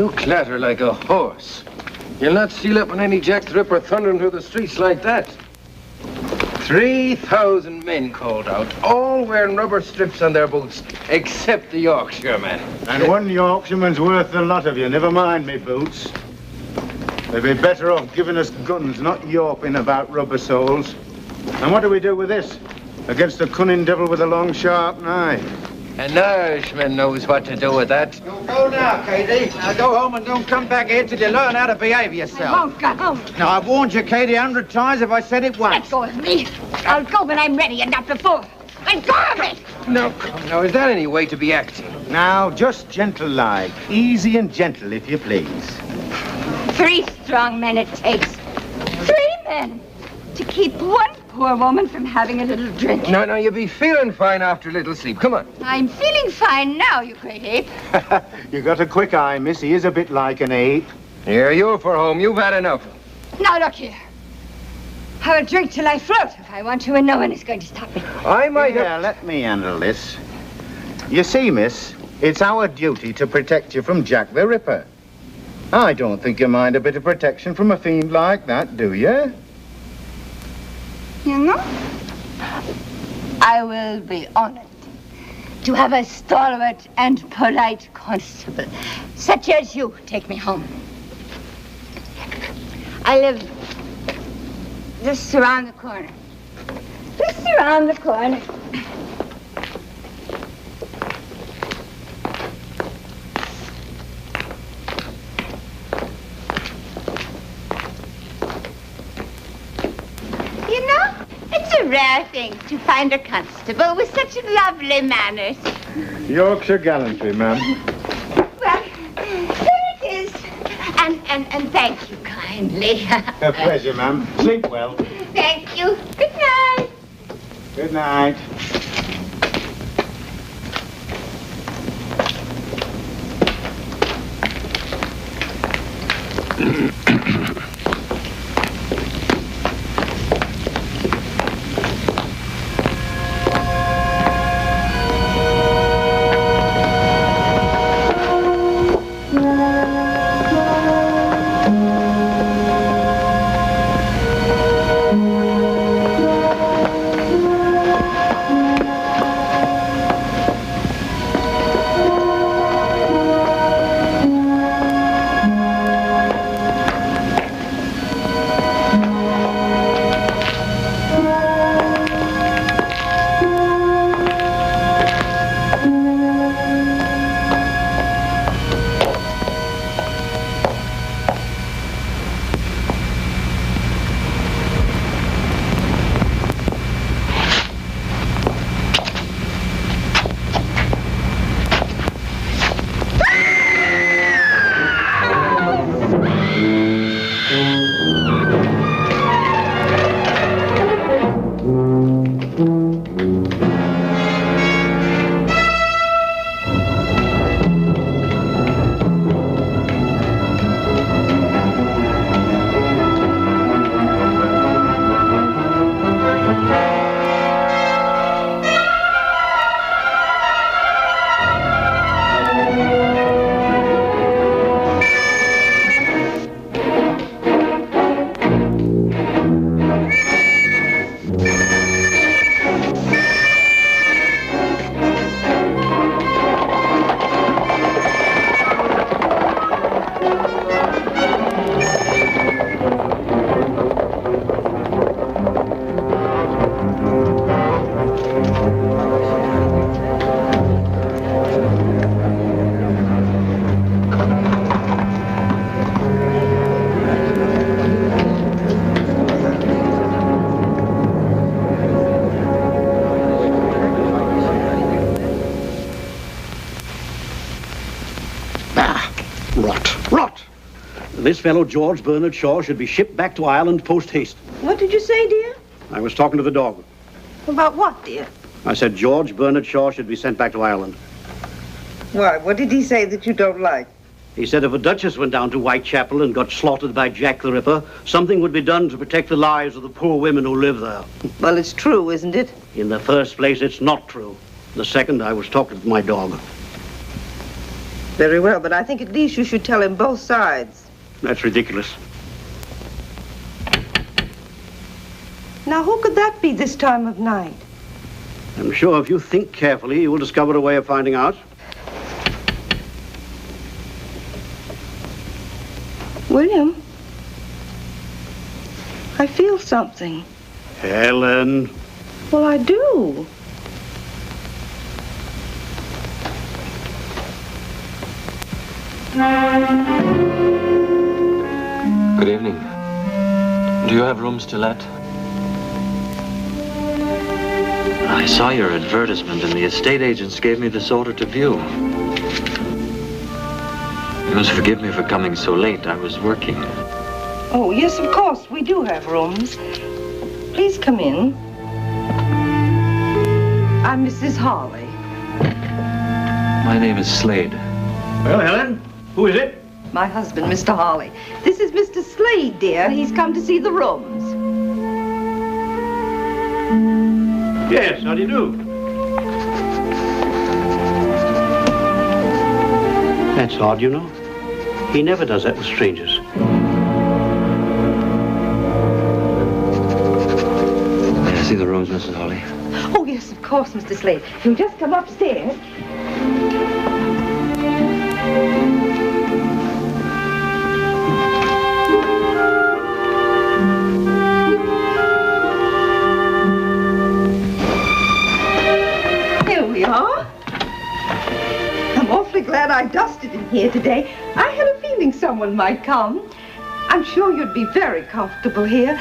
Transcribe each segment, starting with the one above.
You clatter like a horse. You'll not seal up on any Jack the Ripper thundering through the streets like that. 3,000 men called out, all wearing rubber strips on their boots, except the Yorkshireman. And one Yorkshireman's worth a lot of you, never mind me boots. They'd be better off giving us guns, not yawping about rubber soles. And what do we do with this? Against the cunning devil with a long, sharp knife. An Irishman knows what to do with that. You go now, Katie. Now go home and don't come back here till you learn how to behave yourself. I won't go home. Now, I've warned you, Katie, 100 times if I said it once. Let go of me. I'll go when I'm ready and not before. Let go of me. No, come now, is that any way to be acting? Now, just gentle-like. Easy and gentle, if you please. 3 strong men it takes. 3 men to keep one poor woman from having a little drink. No, you'll be feeling fine after a little sleep. Come on. I'm feeling fine now, you great ape. You got a quick eye, miss. He is a bit like an ape. Here, you're for home. You've had enough. Now, look here. I will drink till I float if I want to, and no one is going to stop me. I might Yeah, have... let me handle this. You see, miss, it's our duty to protect you from Jack the Ripper. I don't think you mind a bit of protection from a fiend like that, do you? You know, I will be honored to have a stalwart and polite constable, such as you, take me home. I live just around the corner. Just around the corner. You know, it's a rare thing to find a constable with such lovely manners. Yorkshire gallantry, ma'am. Well, there it is. And thank you kindly. A pleasure, ma'am. Sleep well. Thank you. Good night. Good night. Rot! This fellow, George Bernard Shaw, should be shipped back to Ireland post-haste. What did you say, dear? I was talking to the dog. About what, dear? I said George Bernard Shaw should be sent back to Ireland. Why, what did he say that you don't like? He said if a duchess went down to Whitechapel and got slaughtered by Jack the Ripper, something would be done to protect the lives of the poor women who live there. Well, it's true, isn't it? In the first place, it's not true. The second, I was talking to my dog. Very well, but I think at least you should tell him both sides. That's ridiculous. Now, who could that be this time of night? I'm sure if you think carefully, you will discover a way of finding out. William, I feel something. Helen. Well, I do. Good evening. Do you have rooms to let? I saw your advertisement and the estate agents gave me this order to view. You must forgive me for coming so late. I was working. Oh, yes, of course, we do have rooms. Please come in. I'm Mrs. Hawley. My name is Slade. Well, Helen, who is it? My husband, Mr. Hawley. This is Mr. Slade, dear. He's come to see the rooms. Yes, how do you do? That's odd, you know. He never does that with strangers. May I see the rooms, Mrs. Hawley? Oh, yes, of course, Mr. Slade. You just come upstairs. Here we are. I'm awfully glad I dusted in here today. I had a feeling someone might come. I'm sure you'd be very comfortable here.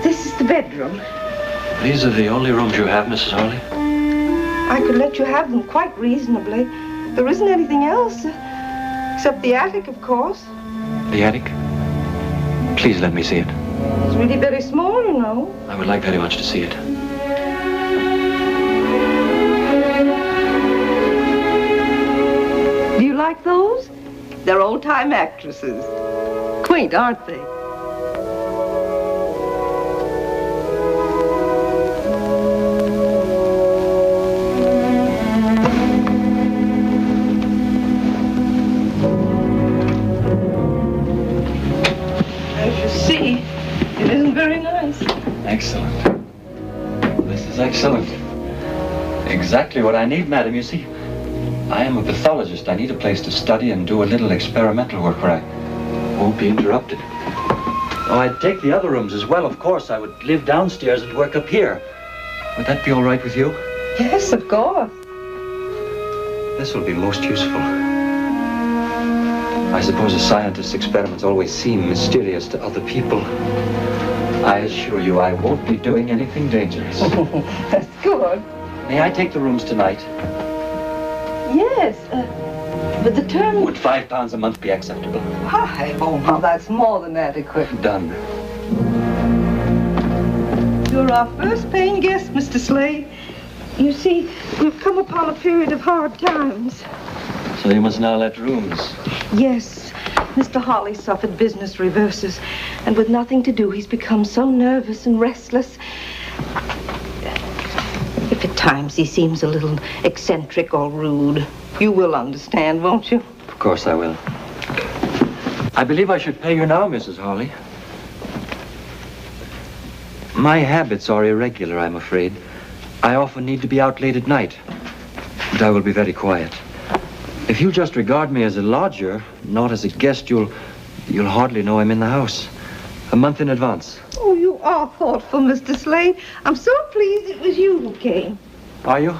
This is the bedroom. These are the only rooms you have, Mrs. Hawley? I could let you have them quite reasonably. There isn't anything else, except the attic, of course. The attic? Please let me see it. It's really very small, you know. I would like very much to see it. Do you like those? They're old-time actresses. Quaint, aren't they? As you see, it isn't very nice. Excellent. This is excellent. Exactly what I need, madam. You see, I am a pathologist. I need a place to study and do a little experimental work where I won't be interrupted. Oh, I'd take the other rooms as well, of course. I would live downstairs and work up here. Would that be all right with you? Yes, of course. This will be most useful. I suppose a scientist's experiments always seem mysterious to other people. I assure you I won't be doing anything dangerous. That's good. May I take the rooms tonight? Yes, but the term... Would £5 a month be acceptable? Hi, oh, now that's more than adequate. Done. You're our first paying guest, Mr. Slade. You see, we've come upon a period of hard times. So you must now let rooms. Yes, Mr. Hawley suffered business reverses, and with nothing to do, he's become so nervous and restless. If at times he seems a little eccentric or rude, you will understand, won't you? Of course I will. I believe I should pay you now, Mrs. Hawley. My habits are irregular, I'm afraid. I often need to be out late at night, but I will be very quiet. If you just regard me as a lodger, not as a guest, you'll hardly know I'm in the house. A month in advance. Oh, you are thoughtful, Mr. Slade. I'm so pleased it was you who came. Are you?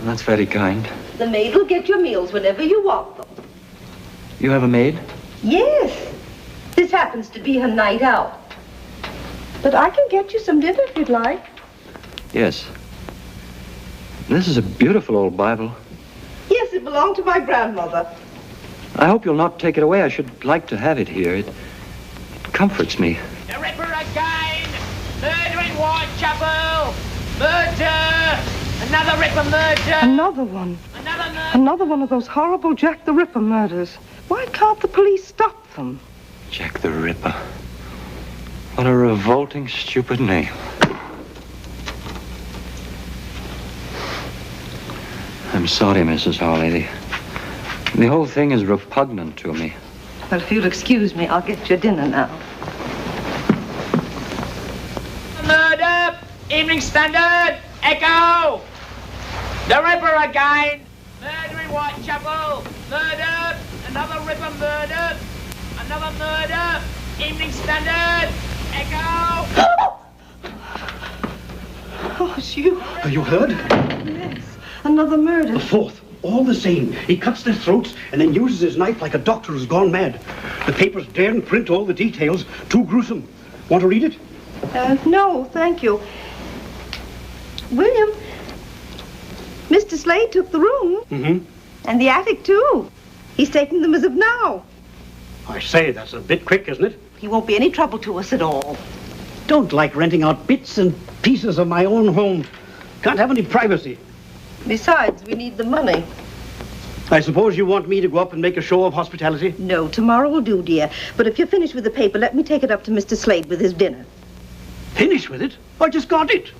That's very kind. The maid will get your meals whenever you want them. You have a maid? Yes. This happens to be her night out. But I can get you some dinner if you'd like. Yes. This is a beautiful old Bible. Yes, it belonged to my grandmother. I hope you'll not take it away. I should like to have it here. It comforts me. The Ripper again! Murder in Whitechapel! Murder! Another Ripper murder! Another one. Another murder! Another one of those horrible Jack the Ripper murders. Why can't the police stop them? Jack the Ripper. What a revolting, stupid name. I'm sorry, Mrs. Hawley. The whole thing is repugnant to me. Well, if you'll excuse me, I'll get your dinner now. Murder! Evening Standard! Echo! The Ripper again! Murder in Whitechapel! Murder! Another Ripper murder! Another murder! Evening Standard! Echo! Oh, it's you. You heard? Yes. Another murder. The fourth. All the same. He cuts their throats and then uses his knife like a doctor who's gone mad. The papers daren't print all the details. Too gruesome. Want to read it? No, thank you. William, Mr. Slade took the room. Mm-hmm. And the attic, too. He's taking them as of now. I say, that's a bit quick, isn't it? He won't be any trouble to us at all. Don't like renting out bits and pieces of my own home. Can't have any privacy. Besides, we need the money. I suppose you want me to go up and make a show of hospitality? No, tomorrow will do, dear. But if you're finished with the paper, let me take it up to Mr. Slade with his dinner. Finish with it? I just got it.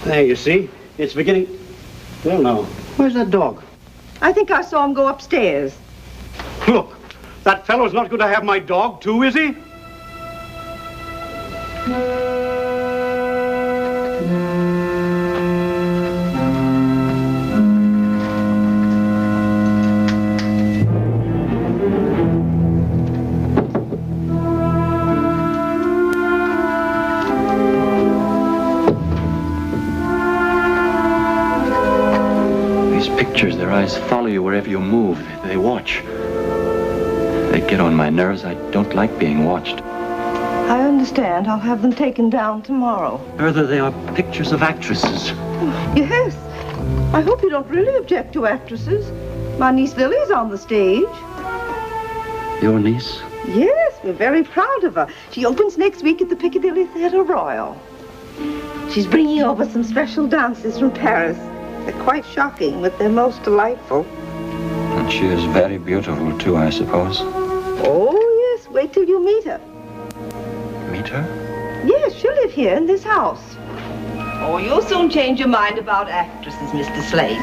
There, you see. It's beginning... Well, now, where's that dog? I think I saw him go upstairs. Look, that fellow's not going to have my dog, too, is he? Their eyes follow you wherever you move. They watch. They get on my nerves. I don't like being watched. I understand. I'll have them taken down tomorrow. Further, they are pictures of actresses. Yes. I hope you don't really object to actresses. My niece Lily's on the stage. Your niece? Yes, we're very proud of her. She opens next week at the Piccadilly Theatre Royal. She's bringing over some special dances from Paris. They're quite shocking, but they're most delightful. And she is very beautiful, too, I suppose. Oh, yes. Wait till you meet her. Meet her? Yes, she'll live here in this house. Oh, you'll soon change your mind about actresses, Mr. Slade.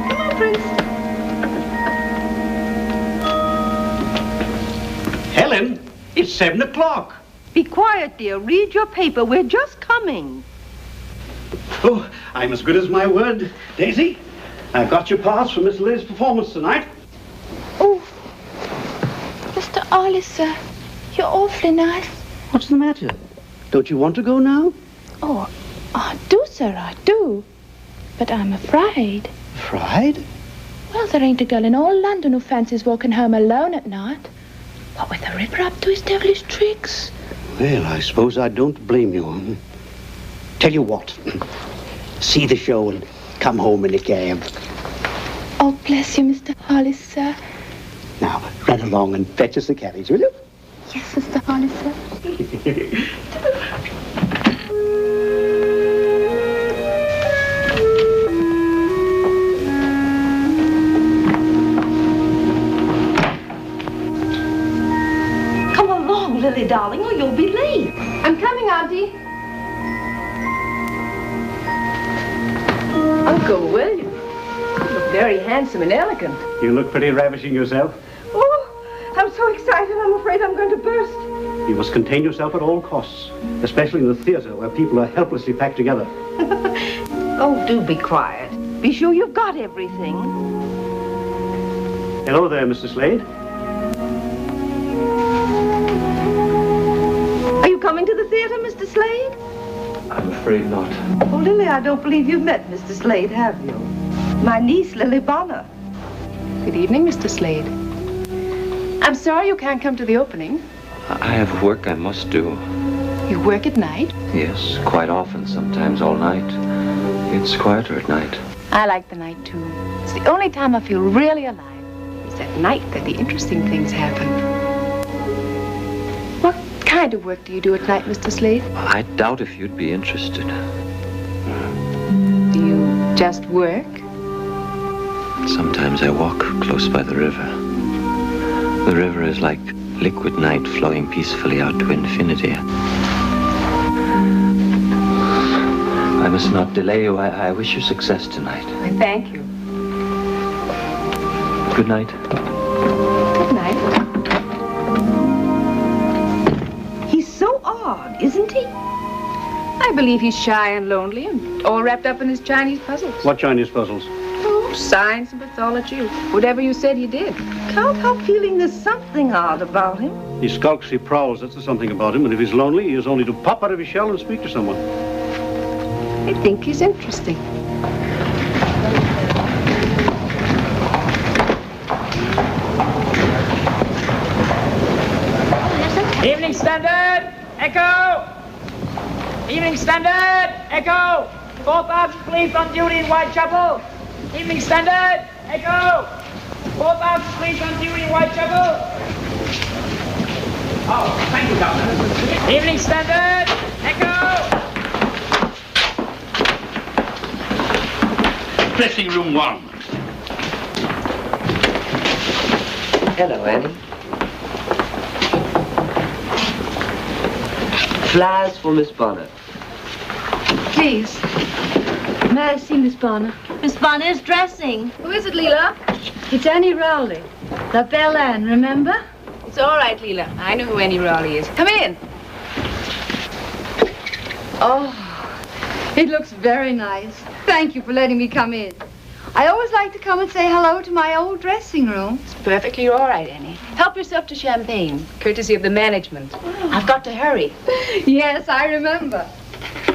Come on, Prince. Helen, it's 7 o'clock. Be quiet, dear. Read your paper. We're just coming. Oh, I'm as good as my word, Daisy. I've got your pass for Miss Liz's performance tonight. Oh, Mr. Arliss, you're awfully nice. What's the matter? Don't you want to go now? Oh, I do, sir, I do. But I'm afraid. Afraid? Well, there ain't a girl in all London who fancies walking home alone at night. What with the Ripper up to his devilish tricks. Well, I suppose I don't blame you. Tell you what, see the show and come home in a cab. Oh, bless you, Mr. Hollis, sir. Now, run along and fetch us the carriage, will you? Yes, Mr. Hollis, sir. Come along, Lily, darling, or you'll be late. I'm coming, Auntie. Uncle William, you look very handsome and elegant. You look pretty ravishing yourself. Oh, I'm so excited, I'm afraid I'm going to burst. You must contain yourself at all costs, especially in the theater where people are helplessly packed together. Oh, do be quiet. Be sure you've got everything. Hello there, Mr. Slade. Are you coming to the theater, Mr. Slade? I'm afraid not. Oh, Lily, I don't believe you've met Mr. Slade, have you? My niece, Lily Bonner. Good evening, Mr. Slade. I'm sorry you can't come to the opening. I have work I must do. You work at night? Yes, quite often, sometimes all night. It's quieter at night. I like the night, too. It's the only time I feel really alive. It's at night that the interesting things happen. What kind of work do you do at night, Mr. Slade? I doubt if you'd be interested. Do you just work? Sometimes I walk close by the river. The river is like liquid night flowing peacefully out to infinity. I must not delay you. I wish you success tonight. I thank you. Good night. Good night. He's so odd, isn't he? I believe he's shy and lonely and all wrapped up in his Chinese puzzles. What Chinese puzzles? Oh, science and pathology. Whatever you said he did. Can't help feeling there's something odd about him. He skulks, he prowls, that's something about him. And if he's lonely, he is only to pop out of his shell and speak to someone. I think he's interesting. Evening Standard, Echo! Evening Standard, Echo! 4,000 police on duty in Whitechapel. Evening Standard, Echo! 4,000 police on duty in Whitechapel. Oh, thank you, Doctor. Evening Standard, Echo! Dressing room 1. Hello, Annie. Flowers for Miss Bonner. Please. May I see Miss Bonner? Miss Bonner is dressing. Who is it, Leela? It's Annie Rowley. La Belle Anne, remember? It's all right, Leela. I know who Annie Rowley is. Come in. Oh, it looks very nice. Thank you for letting me come in. I always like to come and say hello to my old dressing room. It's perfectly all right, Annie. Help yourself to champagne, courtesy of the management. I've got to hurry. Yes, I remember.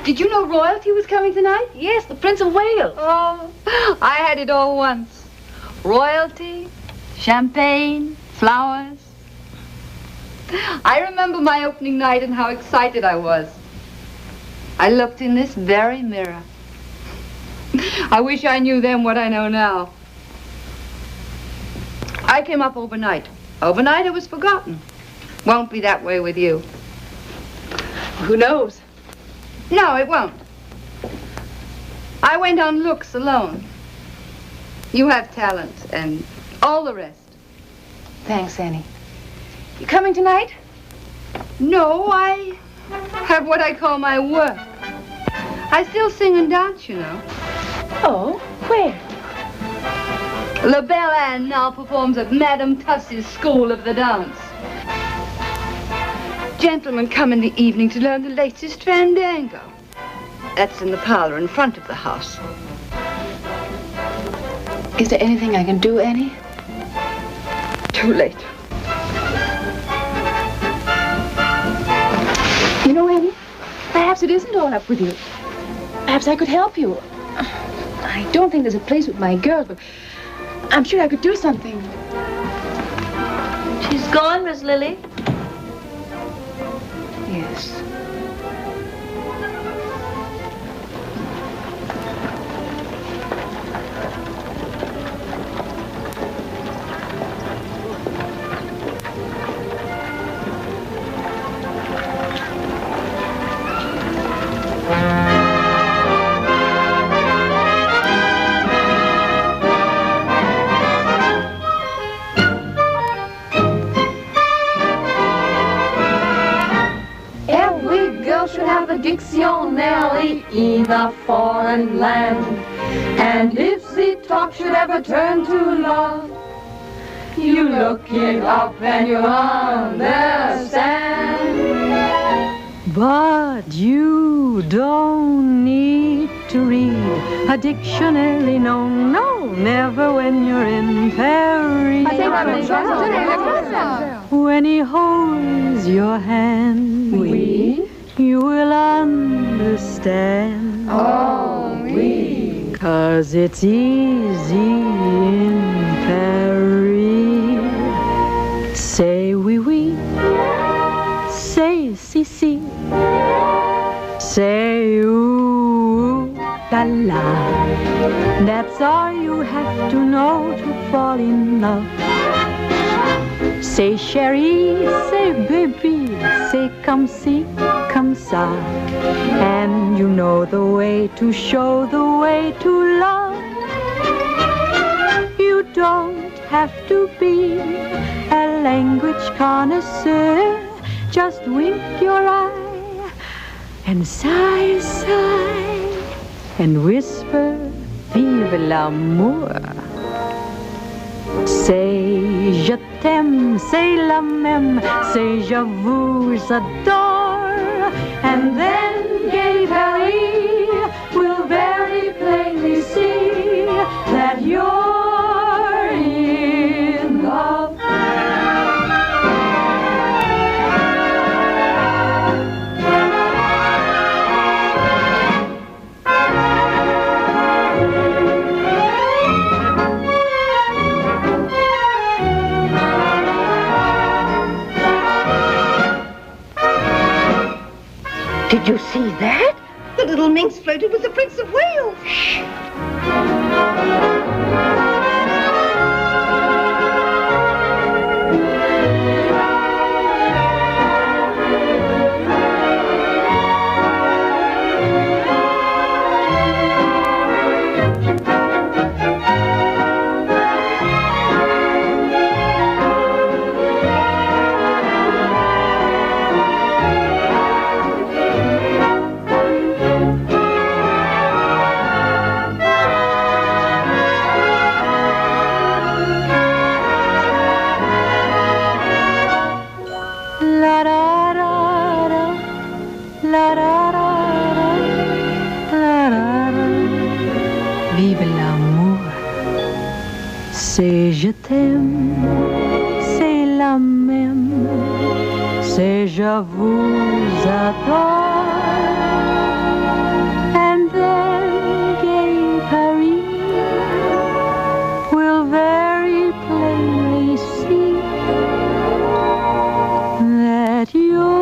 Did you know royalty was coming tonight? Yes, the Prince of Wales. Oh, I had it all once. Royalty, champagne, flowers. I remember my opening night and how excited I was. I looked in this very mirror. I wish I knew then what I know now. I came up overnight. Overnight it was forgotten. Won't be that way with you. Who knows? No, it won't. I went on looks alone. You have talent and all the rest. Thanks, Annie. You coming tonight? No, I have what I call my work. I still sing and dance, you know. Oh, where? La Belle Anne now performs at Madame Tussie's School of the Dance. Gentlemen come in the evening to learn the latest fandango. That's in the parlor in front of the house. Is there anything I can do, Annie? Too late. You know, Annie, perhaps it isn't all up with you. Perhaps I could help you. I don't think there's a place with my girls, but I'm sure I could do something. She's gone, Miss Lily. Yes. Dictionary in a foreign land. And if the talk should ever turn to love, you look it up and you understand. But you don't need to read a dictionary, no, no, never when you're in Paris. When he holds your hand, you will understand. Oh, oui. 'Cause it's easy in Paris. Say oui, oui. Say si, si. Say ooh, la, la. That's all you have to know to fall in love. Say chérie, say baby, say come see, come ça. And you know the way to show the way to love. You don't have to be a language connoisseur. Just wink your eye and sigh, sigh. and whisper, vive l'amour. Say je t'aime, say la même, say je vous adore, and then gay Paris will very plainly see that you're in love. Did you see that? The little minx flirted with the Prince of Wales. Shh. Vive l'amour, c'est je t'aime, c'est la même, c'est je vous adore, and then gay Paris will very plainly see that you're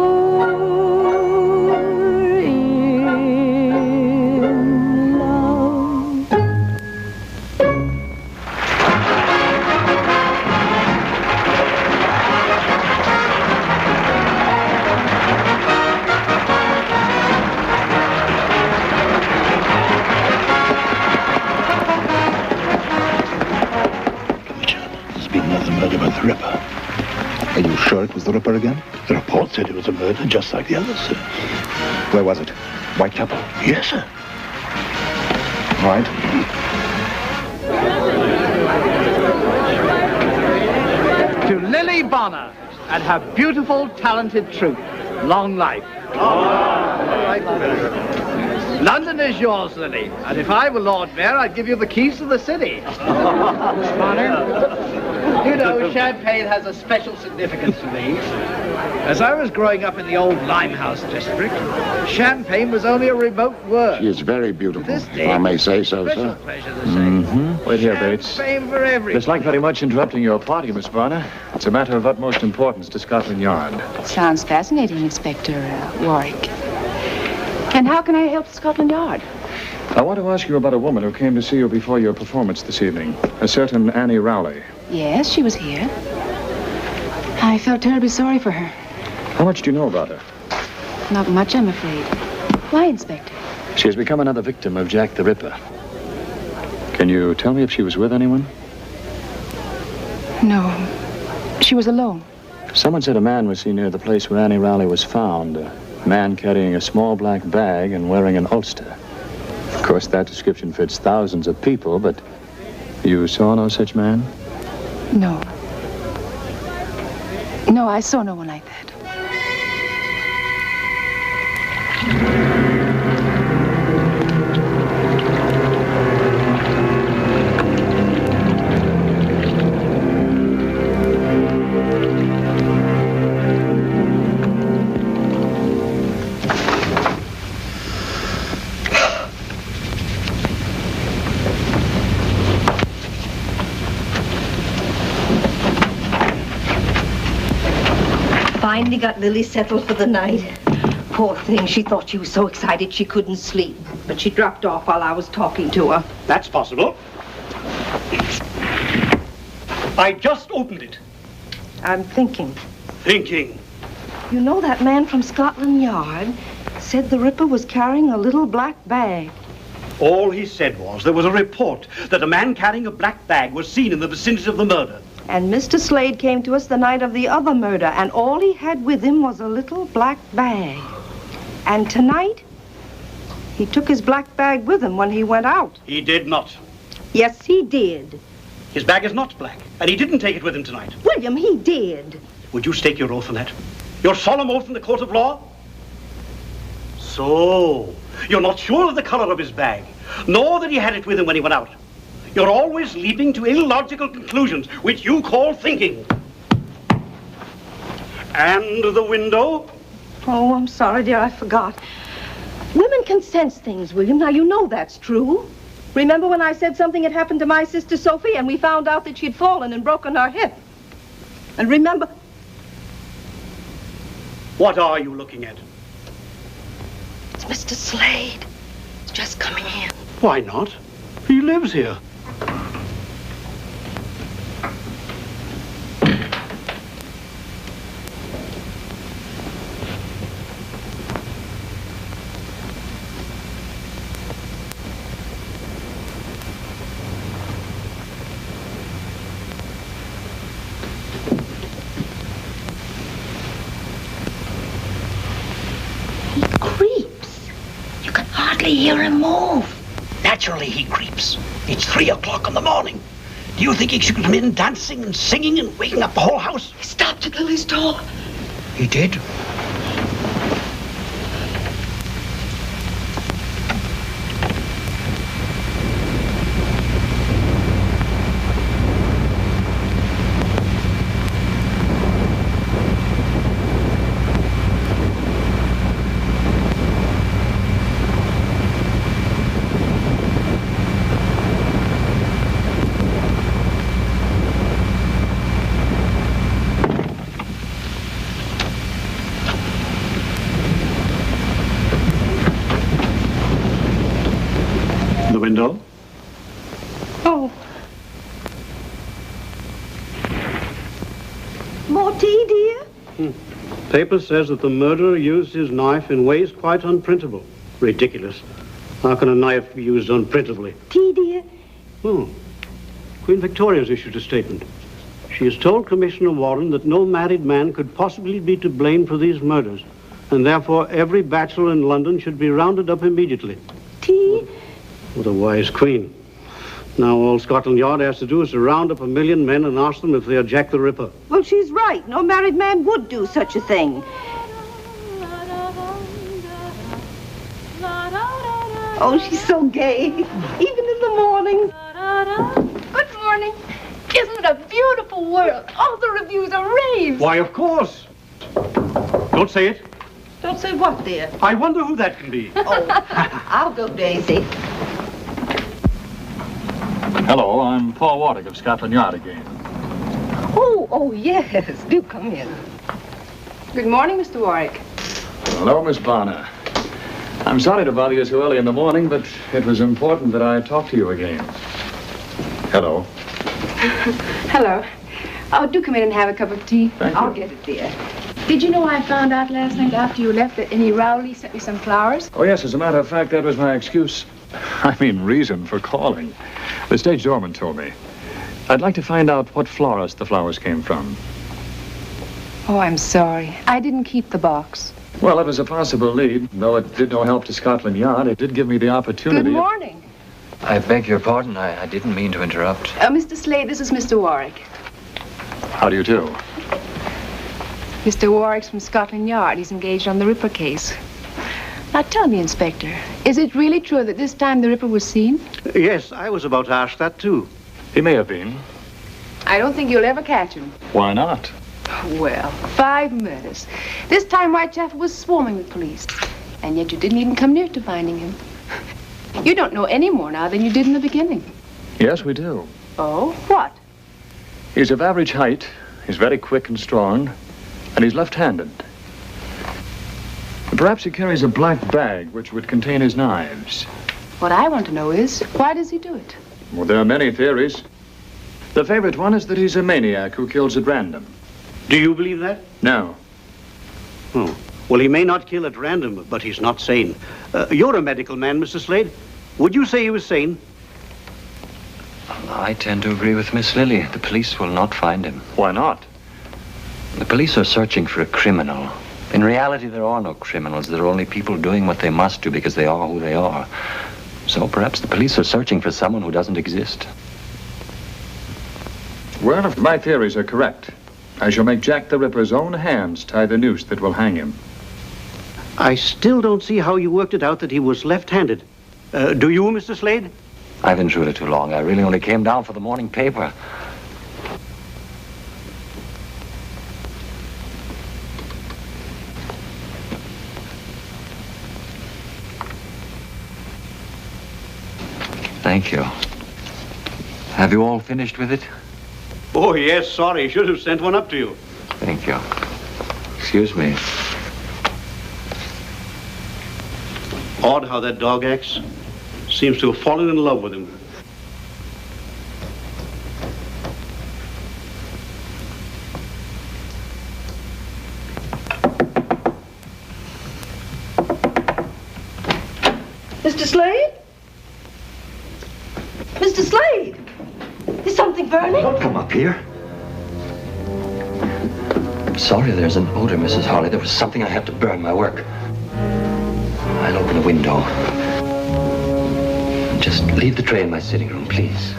the Ripper. Are you sure it was the Ripper again? The report said it was a murder just like the others, sir. Where was it? Whitechapel? Yes, sir. Right. To Lily Bonner and her beautiful, talented troupe, long life. London is yours, Lily, and if I were Lord Mayor, I'd give you the keys to the city. Miss Bonner, you know, champagne has a special significance to me. As I was growing up in the old Limehouse district, champagne was only a remote word. She is very beautiful, This if day, I may say so, special sir. pleasure to say. Wait here, Bates. Champagne for everyone. Dislike very much interrupting your party, Miss Bonner. It's a matter of utmost importance to Scotland Yard. Sounds fascinating, Inspector Warwick. And how can I help Scotland Yard? I want to ask you about a woman who came to see you before your performance this evening. A certain Annie Rowley. Yes, she was here. I felt terribly sorry for her. How much do you know about her? Not much, I'm afraid. Why, Inspector? She has become another victim of Jack the Ripper. Can you tell me if she was with anyone? No. She was alone. Someone said a man was seen near the place where Annie Rowley was found. A man carrying a small black bag and wearing an ulster. Of course, that description fits thousands of people, but you saw no such man? No. No, I saw no one like that. Finally got Lily settled for the night. Poor thing, she thought she was so excited she couldn't sleep. But she dropped off while I was talking to her. That's possible. I just opened it. I'm thinking. Thinking. You know that man from Scotland Yard said the Ripper was carrying a little black bag. All he said was there was a report that a man carrying a black bag was seen in the vicinity of the murder. And Mr. Slade came to us the night of the other murder, and all he had with him was a little black bag. And tonight, He took his black bag with him when he went out. He did not. Yes, he did. His bag is not black, and he didn't take it with him tonight. William, he did. Would you stake your oath on that? Your solemn oath in the court of law? So, you're not sure of the color of his bag, nor that he had it with him when he went out. You're always leaping to illogical conclusions, which you call thinking. And the window? Oh, I'm sorry, dear, I forgot. Women can sense things, William. Now, you know that's true. Remember when I said something had happened to my sister Sophie and we found out that she'd fallen and broken her hip? And remember... What are you looking at? It's Mr. Slade. He's just coming in. Why not? He lives here. Hear him move. Naturally, he creeps. It's 3 o'clock in the morning. Do you think he should come in dancing and singing and waking up the whole house? He stopped at Lily's door. He did? Window? Oh. More tea, dear? Paper says that the murderer used his knife in ways quite unprintable. Ridiculous. How can a knife be used unprintably? Tea, dear? Queen Victoria's issued a statement. She has told Commissioner Warren that no married man could possibly be to blame for these murders, and therefore every bachelor in London should be rounded up immediately. Tea? What a wise queen. Now all Scotland Yard has to do is to round up 1 million men and ask them if they are Jack the Ripper. Well, she's right. No married man would do such a thing. Oh, she's so gay. Even in the morning. Good morning. Isn't it a beautiful world? All the reviews are raves. Why, of course. Don't say it. Don't say what, dear? I wonder who that can be. Oh, I'll go, Daisy. Hello, I'm Paul Warwick of Scotland Yard again. Oh, yes. Do come in. Good morning, Mr. Warwick. Hello, Miss Bonner. I'm sorry to bother you so early in the morning, but it was important that I talk to you again. Hello. Hello. Oh, do come in and have a cup of tea. Thank you. I'll get it, dear. Did you know I found out last night after you left that Annie Rowley sent me some flowers? Oh, yes, as a matter of fact, that was my excuse. I mean, reason for calling. The stage doorman told me. I'd like to find out what florist the flowers came from. Oh, I'm sorry. I didn't keep the box. Well, it was a possible lead. Though it did no help to Scotland Yard, it did give me the opportunity. Good morning. I beg your pardon. I didn't mean to interrupt. Mr. Slade, this is Mr. Warwick. How do you do? Mr. Warwick's from Scotland Yard. He's engaged on the Ripper case. Now tell me, Inspector, is it really true that this time the Ripper was seen? Yes, I was about to ask that, too. He may have been. I don't think you'll ever catch him. Why not? Well, 5 murders. This time Whitechapel was swarming with police. And yet you didn't even come near to finding him. You don't know any more now than you did in the beginning. Yes, we do. Oh, what? He's of average height, he's very quick and strong, and he's left-handed. Perhaps he carries a black bag which would contain his knives. What I want to know is, why does he do it? Well, there are many theories. The favorite one is that he's a maniac who kills at random. Do you believe that? No. Oh. Well, he may not kill at random, but he's not sane. You're a medical man, Mr. Slade. Would you say he was sane? I tend to agree with Miss Lily. The police will not find him. Why not? The police are searching for a criminal. In reality, there are no criminals. There are only people doing what they must do because they are who they are. So perhaps the police are searching for someone who doesn't exist. Well, if my theories are correct, I shall make Jack the Ripper's own hands tie the noose that will hang him. I still don't see how you worked it out that he was left-handed. Do you, Mr. Slade? I've intruded too long. I really only came down for the morning paper. Thank you. Have you all finished with it? Oh, yes, sorry. Should have sent one up to you. Thank you. Excuse me. Odd how that dog acts. Seems to have fallen in love with him. Mr. Slade? Mr. Slade! Is something burning? Don't come up here. I'm sorry there's an odor, Mrs. Harley. There was something I had to burn, my work. I'll open the window. Just leave the tray in my sitting room, please.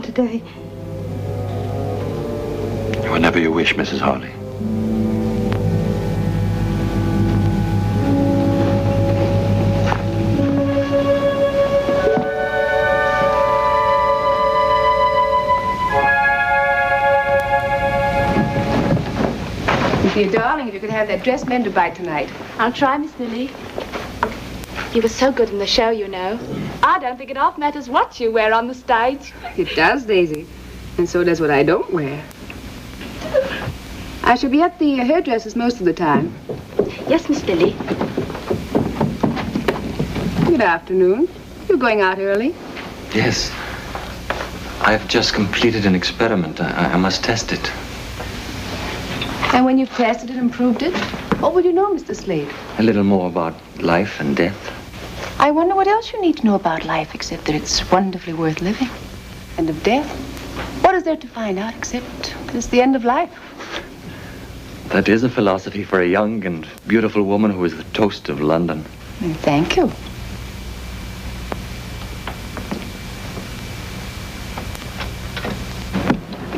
Today. Whenever you wish, Mrs. Harley. Dear darling, if you could have that dress mended by tonight. I'll try, Miss Lily. You were so good in the show, you know. I don't think it half matters what you wear on the stage. It does, Daisy. And so does what I don't wear. I shall be at the hairdresser's most of the time. Yes, Miss Lily. Good afternoon. You're going out early? Yes. I've just completed an experiment. I must test it. And when you've tested it and proved it, what will you know, Mr. Slade? A little more about life and death. I wonder what else you need to know about life except that it's wonderfully worth living. And of death? What is there to find out except that it's the end of life? That is a philosophy for a young and beautiful woman who is the toast of London. Thank you.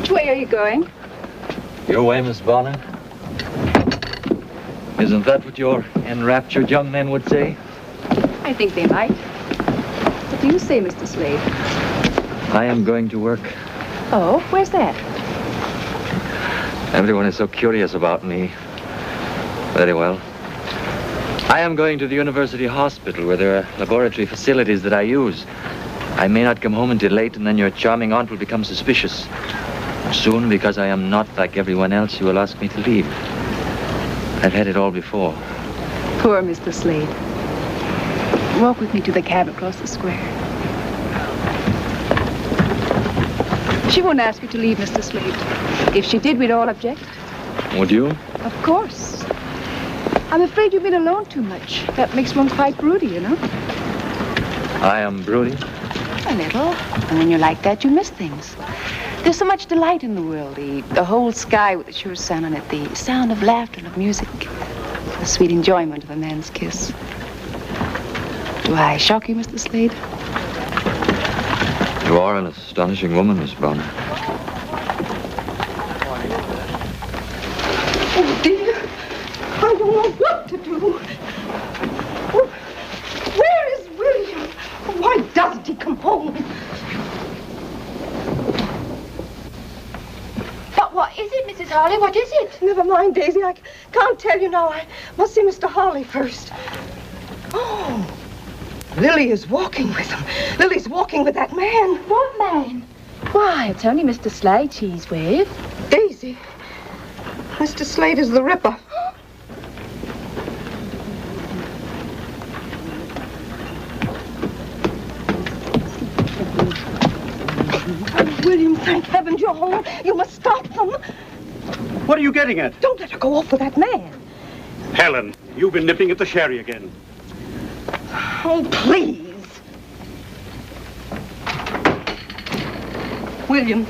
Which way are you going? Your way, Miss Bonner. Isn't that what your enraptured young men would say? I think they might. What do you say, Mr. Slade? I am going to work. Oh, where's that? Everyone is so curious about me. Very well. I am going to the University Hospital where there are laboratory facilities that I use. I may not come home until late, and then your charming aunt will become suspicious. Soon, because I am not like everyone else, you will ask me to leave. I've had it all before. Poor Mr. Slade. Walk with me to the cab across the square. She won't ask you to leave, Mr. Slade. If she did, we'd all object. Would you? Of course. I'm afraid you've been alone too much. That makes one quite broody, you know. I am broody? A little. And when you're like that, you miss things. There's so much delight in the world. The whole sky with the sure sun on it. The sound of laughter and of music. The sweet enjoyment of a man's kiss. Do I shock you, Mr. Slade? You are an astonishing woman, Miss Bonner. Oh, dear. I don't know what to do. Oh, where is William? Why doesn't he come home. But what is it, Mrs. Harley? What is it? Never mind, Daisy. I can't tell you now. I must see Mr. Harley first. Oh, Lily is walking with him. Lily's walking with that man. What man? Why, it's only Mr. Slade she's with. Daisy, Mr. Slade is the Ripper. Oh, William, thank heaven you're home. You must stop them. What are you getting at? Don't let her go off with that man. Helen, you've been nipping at the sherry again. Oh, please. William,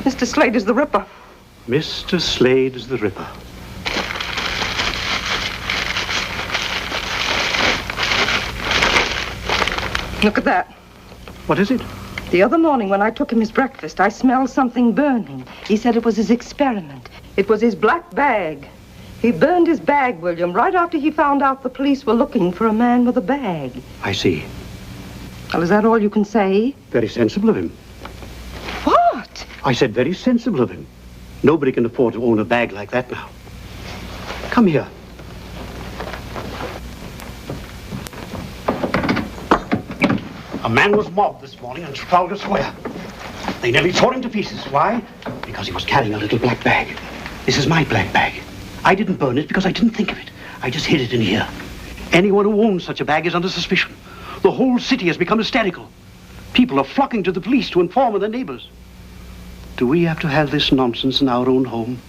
Mr. Slade is the Ripper. Mr. Slade is the Ripper. Look at that. What is it? The other morning when I took him his breakfast, I smelled something burning. He said it was his experiment. It was his black bag. He burned his bag, William, right after he found out the police were looking for a man with a bag. I see. Well, is that all you can say? Very sensible of him. What? I said very sensible of him. Nobody can afford to own a bag like that now. Come here. A man was mobbed this morning on Trafalgar Square. They nearly tore him to pieces. Why? Because he was carrying a little black bag. This is my black bag. I didn't burn it because I didn't think of it. I just hid it in here. Anyone who owns such a bag is under suspicion. The whole city has become hysterical. People are flocking to the police to inform their neighbors. Do we have to have this nonsense in our own home?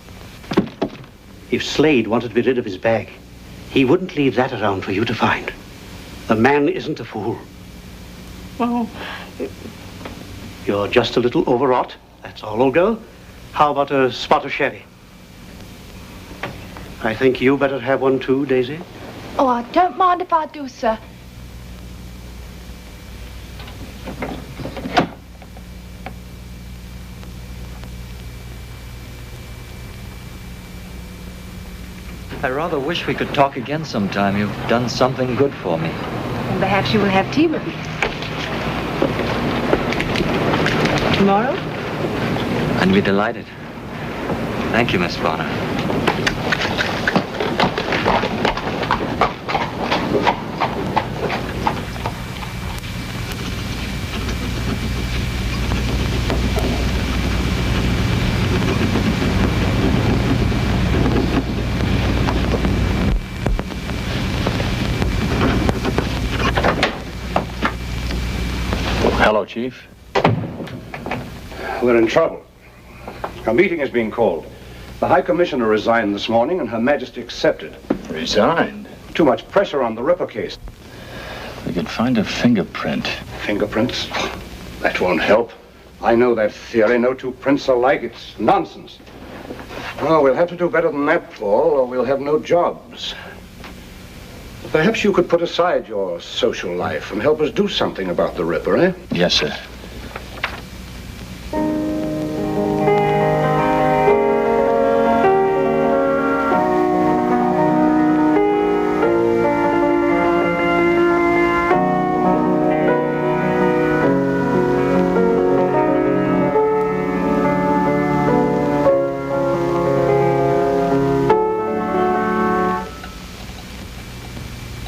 If Slade wanted to be rid of his bag, he wouldn't leave that around for you to find. The man isn't a fool. Well, You're just a little overwrought. That's all, old girl. How about a spot of sherry? I think you better have one too, Daisy. Oh, I don't mind if I do, sir. I rather wish we could talk again sometime. You've done something good for me. And perhaps you will have tea with me. Tomorrow? I'd be delighted. Thank you, Miss Bonner. Hello, Chief. We're in trouble. A meeting is being called. The High Commissioner resigned this morning and Her Majesty accepted. Resigned? Too much pressure on the Ripper case. We could find a fingerprint. Fingerprints? That won't help. I know that theory. No two prints are alike. It's nonsense. Oh, we'll have to do better than that, Paul, or we'll have no jobs. Perhaps you could put aside your social life and help us do something about the Ripper, eh? Yes, sir.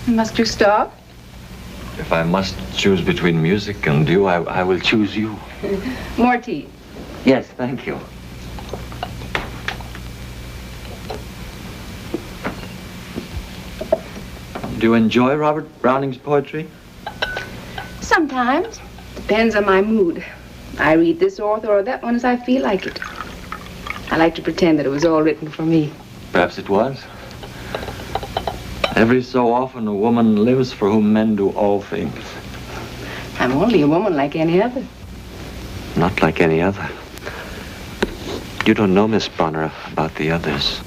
Must you stop? If I must choose between music and you, I will choose you. More tea. Yes, thank you. Do you enjoy Robert Browning's poetry? Sometimes. Depends on my mood. I read this author or that one as I feel like it. I like to pretend that it was all written for me. Perhaps it was. Every so often a woman lives for whom men do all things. I'm only a woman like any other. Not like any other. You don't know, Miss Bonner, about the others.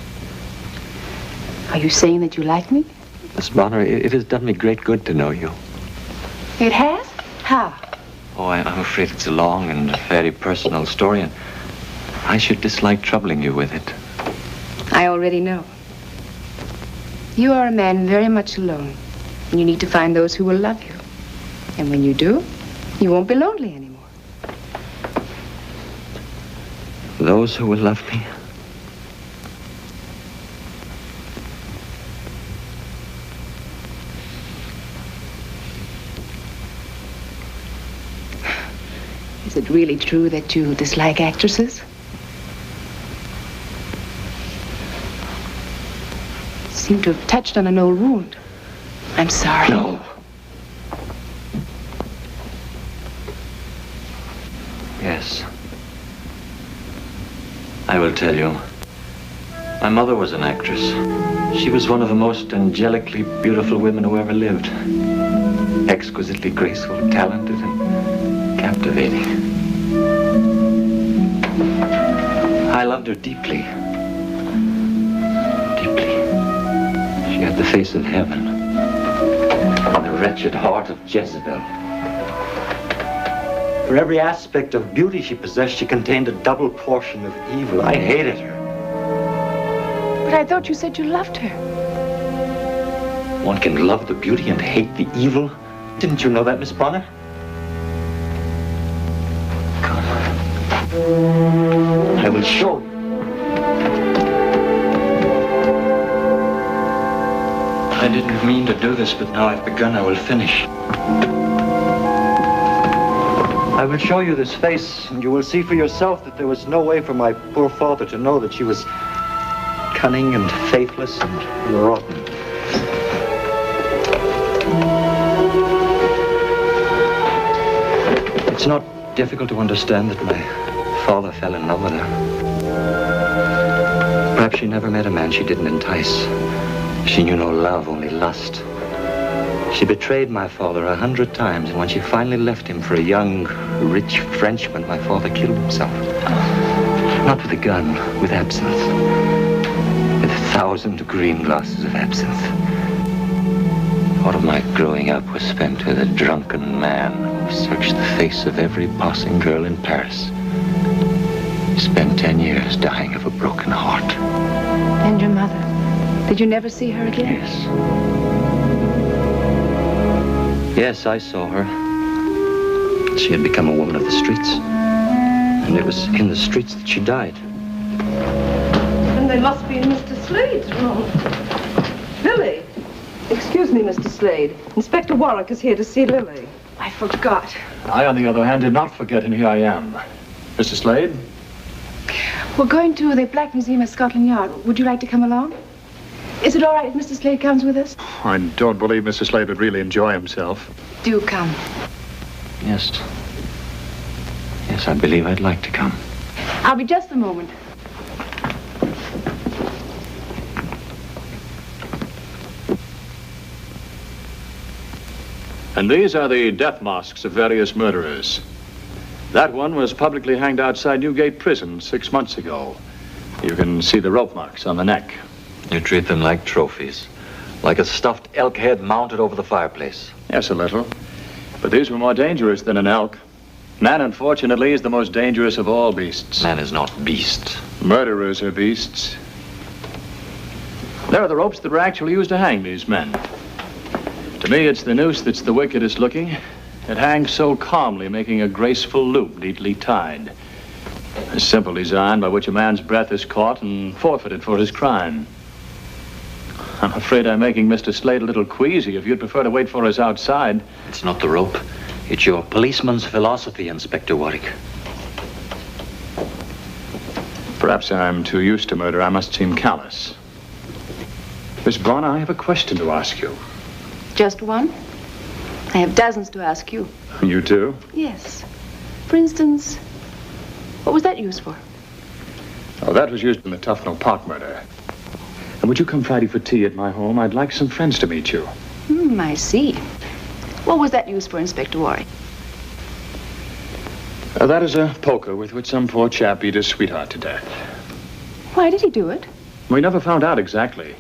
Are you saying that you like me? Miss Bonner, it has done me great good to know you. It has? How? Oh, I'm afraid it's a long and very personal story, and I should dislike troubling you with it. I already know. You are a man very much alone, and you need to find those who will love you. And when you do, You won't be lonely anymore. Those who will love me. Is it really true that you dislike actresses? You seem to have touched on an old wound. I'm sorry. No. Yes. I will tell you. My mother was an actress. She was one of the most angelically beautiful women who ever lived. Exquisitely graceful, talented, and captivating. I loved her deeply. Deeply. She had the face of heaven and the wretched heart of Jezebel. For every aspect of beauty she possessed, she contained a double portion of evil. I hated her. But I thought you said you loved her. One can love the beauty and hate the evil. Didn't you know that, Miss Bonner? Come. I will show you. I didn't mean to do this, but now I've begun, I will finish. I will show you this face, and you will see for yourself that there was no way for my poor father to know that she was cunning and faithless and rotten. It's not difficult to understand that my father fell in love with her. Perhaps she never met a man she didn't entice. She knew no love, only lust. She betrayed my father 100 times, and when she finally left him for a young, rich Frenchman, my father killed himself. Not with a gun, with absinthe. With 1,000 green glasses of absinthe. Part of my growing up was spent with a drunken man who searched the face of every passing girl in Paris. He spent 10 years dying of a broken heart. And your mother? Did you never see her again? Yes. Yes, I saw her. She had become a woman of the streets. And it was in the streets that she died. And they must be in Mr. Slade's room. Lily! Excuse me, Mr. Slade. Inspector Warwick is here to see Lily. I forgot. I, on the other hand, did not forget, and here I am. Mr. Slade? We're going to the Black Museum at Scotland Yard. Would you like to come along? Is it all right if Mr. Slade comes with us? I don't believe Mr. Slade would really enjoy himself. Do come. Yes. Yes, I believe I'd like to come. I'll be just a moment. And these are the death masks of various murderers. That one was publicly hanged outside Newgate Prison 6 months ago. You can see the rope marks on the neck. You treat them like trophies. Like a stuffed elk head mounted over the fireplace. Yes, a little. But these were more dangerous than an elk. Man, unfortunately, is the most dangerous of all beasts. Man is not beast. Murderers are beasts. There are the ropes that were actually used to hang these men. To me, it's the noose that's the wickedest looking. It hangs so calmly, making a graceful loop neatly tied. A simple design by which a man's breath is caught and forfeited for his crime. I'm afraid I'm making Mr. Slade a little queasy. If you'd prefer to wait for us outside. It's not the rope. It's your policeman's philosophy, Inspector Warwick. Perhaps I'm too used to murder. I must seem callous. Miss Bonner, I have a question to ask you. Just one? I have dozens to ask you. You too? Yes. For instance, what was that used for? Oh, that was used in the Tufnell Park murder. And would you come Friday for tea at my home? I'd like some friends to meet you. I see. What was that used for, Inspector Warwick? That is a poker with which some poor chap beat his sweetheart to death. Why did he do it? We never found out exactly.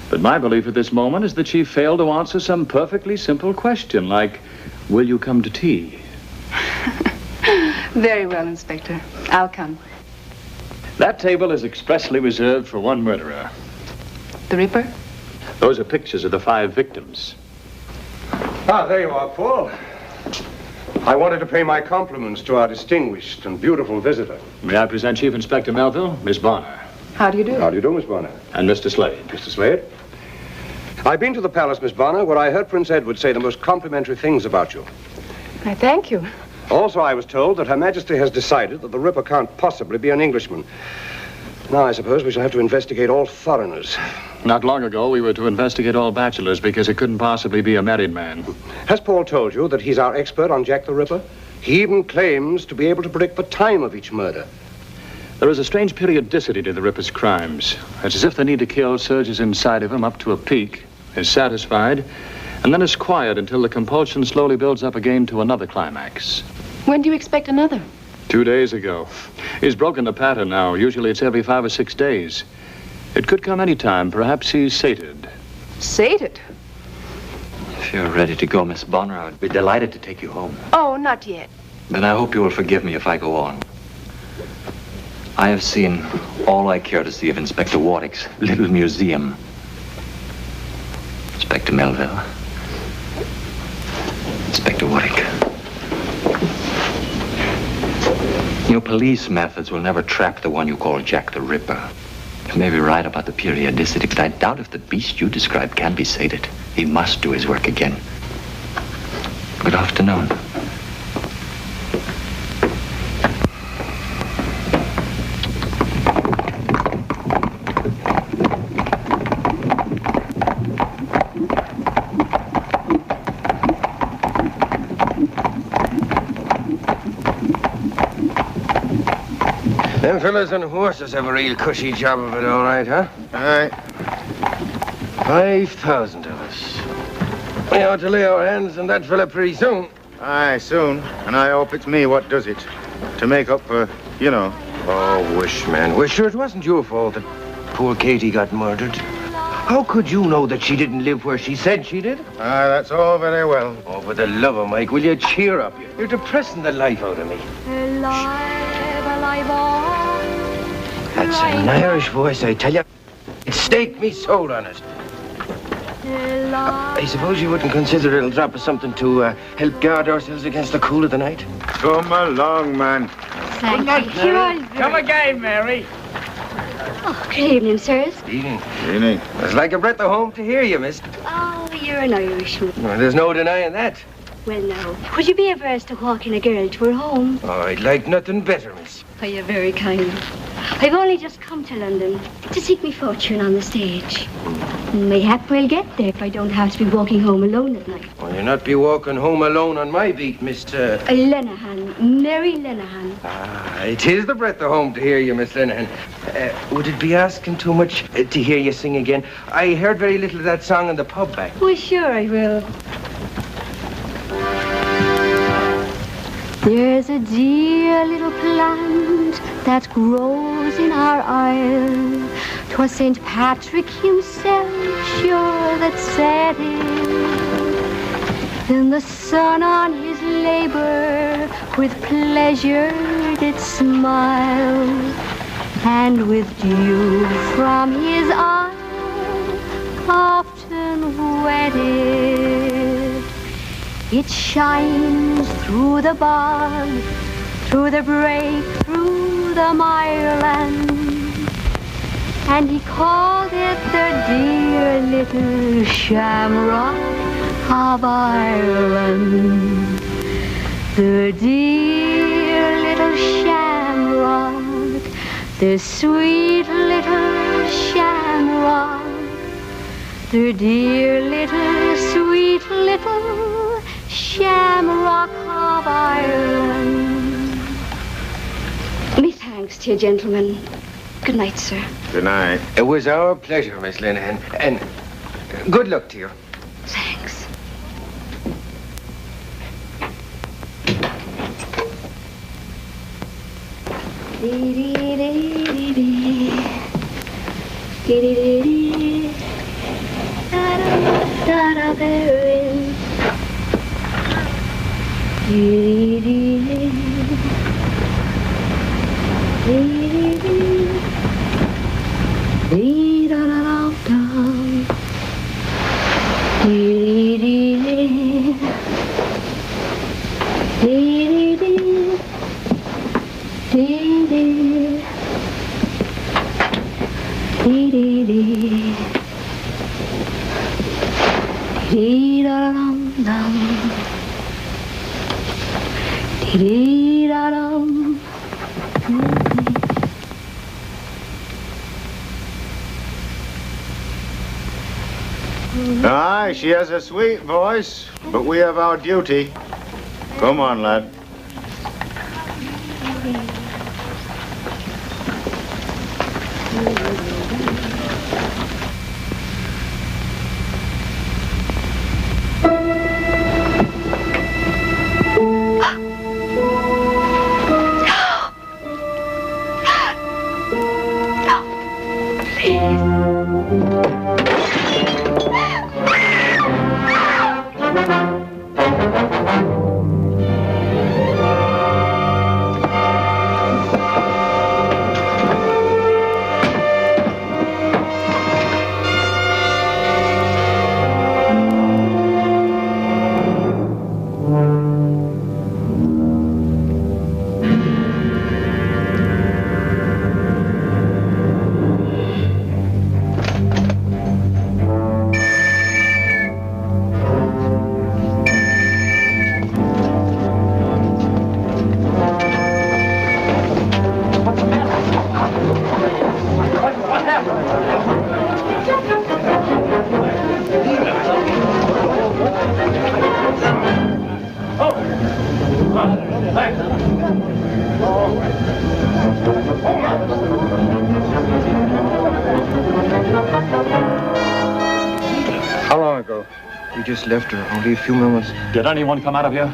But my belief at this moment is that she failed to answer some perfectly simple question, like, will you come to tea? Very well, Inspector. I'll come. That table is expressly reserved for one murderer. The Ripper? Those are pictures of the 5 victims. Ah, there you are, Paul. I wanted to pay my compliments to our distinguished and beautiful visitor. May I present Chief Inspector Melville, Miss Bonner. How do you do? How do you do, Miss Bonner? And Mr. Slade. Mr. Slade? I've been to the palace, Miss Bonner, where I heard Prince Edward say the most complimentary things about you. I thank you. Also, I was told that Her Majesty has decided that the Ripper can't possibly be an Englishman. Now, I suppose we shall have to investigate all foreigners. Not long ago, we were to investigate all bachelors because it couldn't possibly be a married man. Has Paul told you that he's our expert on Jack the Ripper? He even claims to be able to predict the time of each murder. There is a strange periodicity to the Ripper's crimes. It's as if the need to kill surges inside of him up to a peak, is satisfied, and then is quiet until the compulsion slowly builds up again to another climax. When do you expect another? 2 days ago. He's broken the pattern now. Usually it's every 5 or 6 days. It could come any time. Perhaps he's sated. Sated? If you're ready to go, Miss Bonner, I would be delighted to take you home. Oh, not yet. Then I hope you will forgive me if I go on. I have seen all I care to see of Inspector Warwick's little museum. Inspector Melville. Inspector Warwick. Your police methods will never trap the one you call Jack the Ripper. You may be right about the periodicity, but I doubt if the beast you described can be sated. He must do his work again. Good afternoon. Them fellas on horses have a real cushy job of it, all right, huh? Aye. 5,000 of us. We ought to lay our hands on that fella pretty soon. Aye, soon. And I hope it's me what does it. To make up for, you know. Oh, wish, man. Wish, sure, it wasn't your fault that poor Katie got murdered. How could you know that she didn't live where she said she did? Aye, that's all very well. Oh, for the love of Mike, will you cheer up? You're depressing the life out of me. That's an Irish voice, I tell you. It staked me soul on it. I suppose you wouldn't consider it'll drop us something to help guard ourselves against the cool of the night? Come along, man. Good night, Mary. Come again, Mary. Oh, good evening, sirs. Evening. Evening. It's like a breath of home to hear you, miss. Oh, you're an Irishman. Well, there's no denying that. Well, now, would you be averse to walking a girl to her home? Oh, I'd like nothing better, miss. Oh, you're very kind. I've only just come to London to seek me fortune on the stage. Mayhap we'll get there if I don't have to be walking home alone at night. Well, you'll not be walking home alone on my beat, Mr. Lenehan, Mary Lenehan. Ah, it is the breath of home to hear you, Miss Lenehan. Would it be asking too much to hear you sing again? I heard very little of that song in the pub back. Well, sure I will. There's a dear little plant that grows in our isle. 'Twas St. Patrick himself, sure, that said it. Then the sun on his labor with pleasure did smile, and with dew from his eye often wetted. It shines through the bog, through the brake, through the mireland, and he called it the dear little shamrock of Ireland. The dear little shamrock, the sweet little shamrock, the dear little, sweet little shamrock of Ireland. Me thanks to you, gentlemen. Good night, sir. Good night. It was our pleasure, Miss Lenehan, and good luck to you. Thanks. Aye, she has a sweet voice, but we have our duty. Come on, lad. How long ago? We just left her, only a few moments. Did anyone come out of here?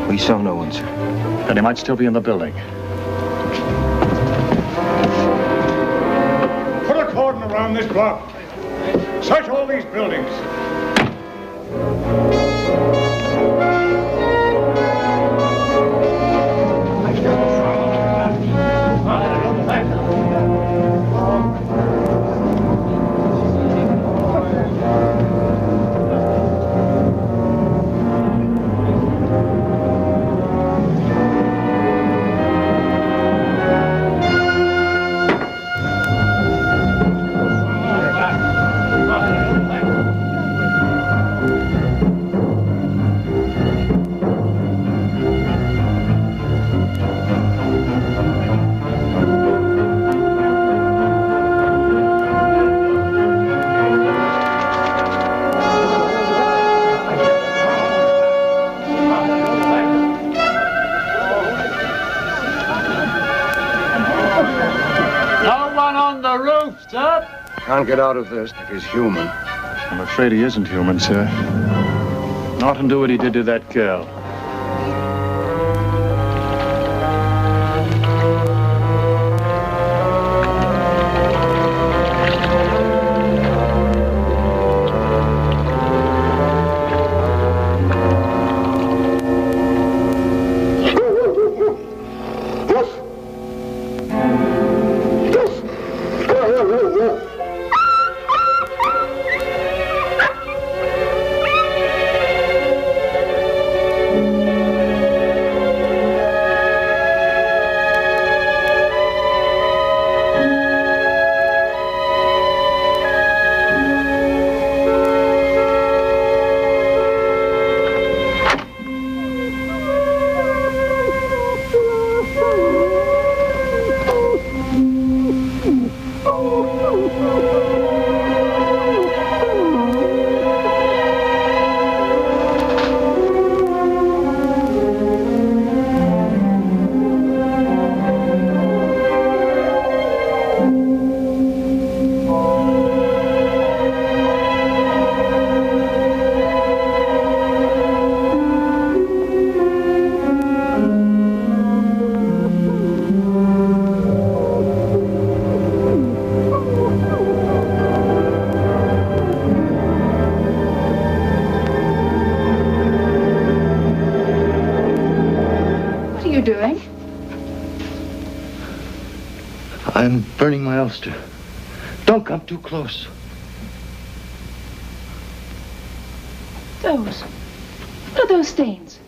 We saw no one, sir. Then he might still be in the building. Put a cordon around this block. Search all these buildings. Can't get out of this if he's human. I'm afraid he isn't human, sir. Not and do what he did to that girl. Doing? I'm burning my ulster. Don't come too close. What are those stains?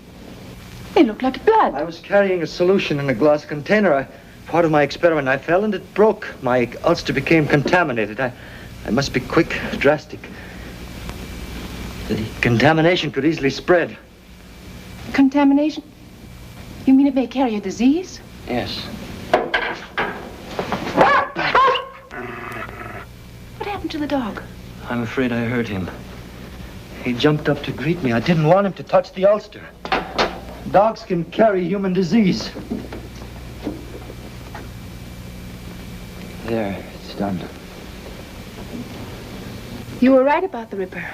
They look like blood. I was carrying a solution in a glass container. part of my experiment. I fell and it broke. My ulster became contaminated. I must be quick, drastic. The contamination could easily spread. Contamination? You mean it may carry a disease? Yes. What happened to the dog? I'm afraid I hurt him. He jumped up to greet me. I didn't want him to touch the ulster. Dogs can carry human disease. There, it's done. You were right about the Ripper.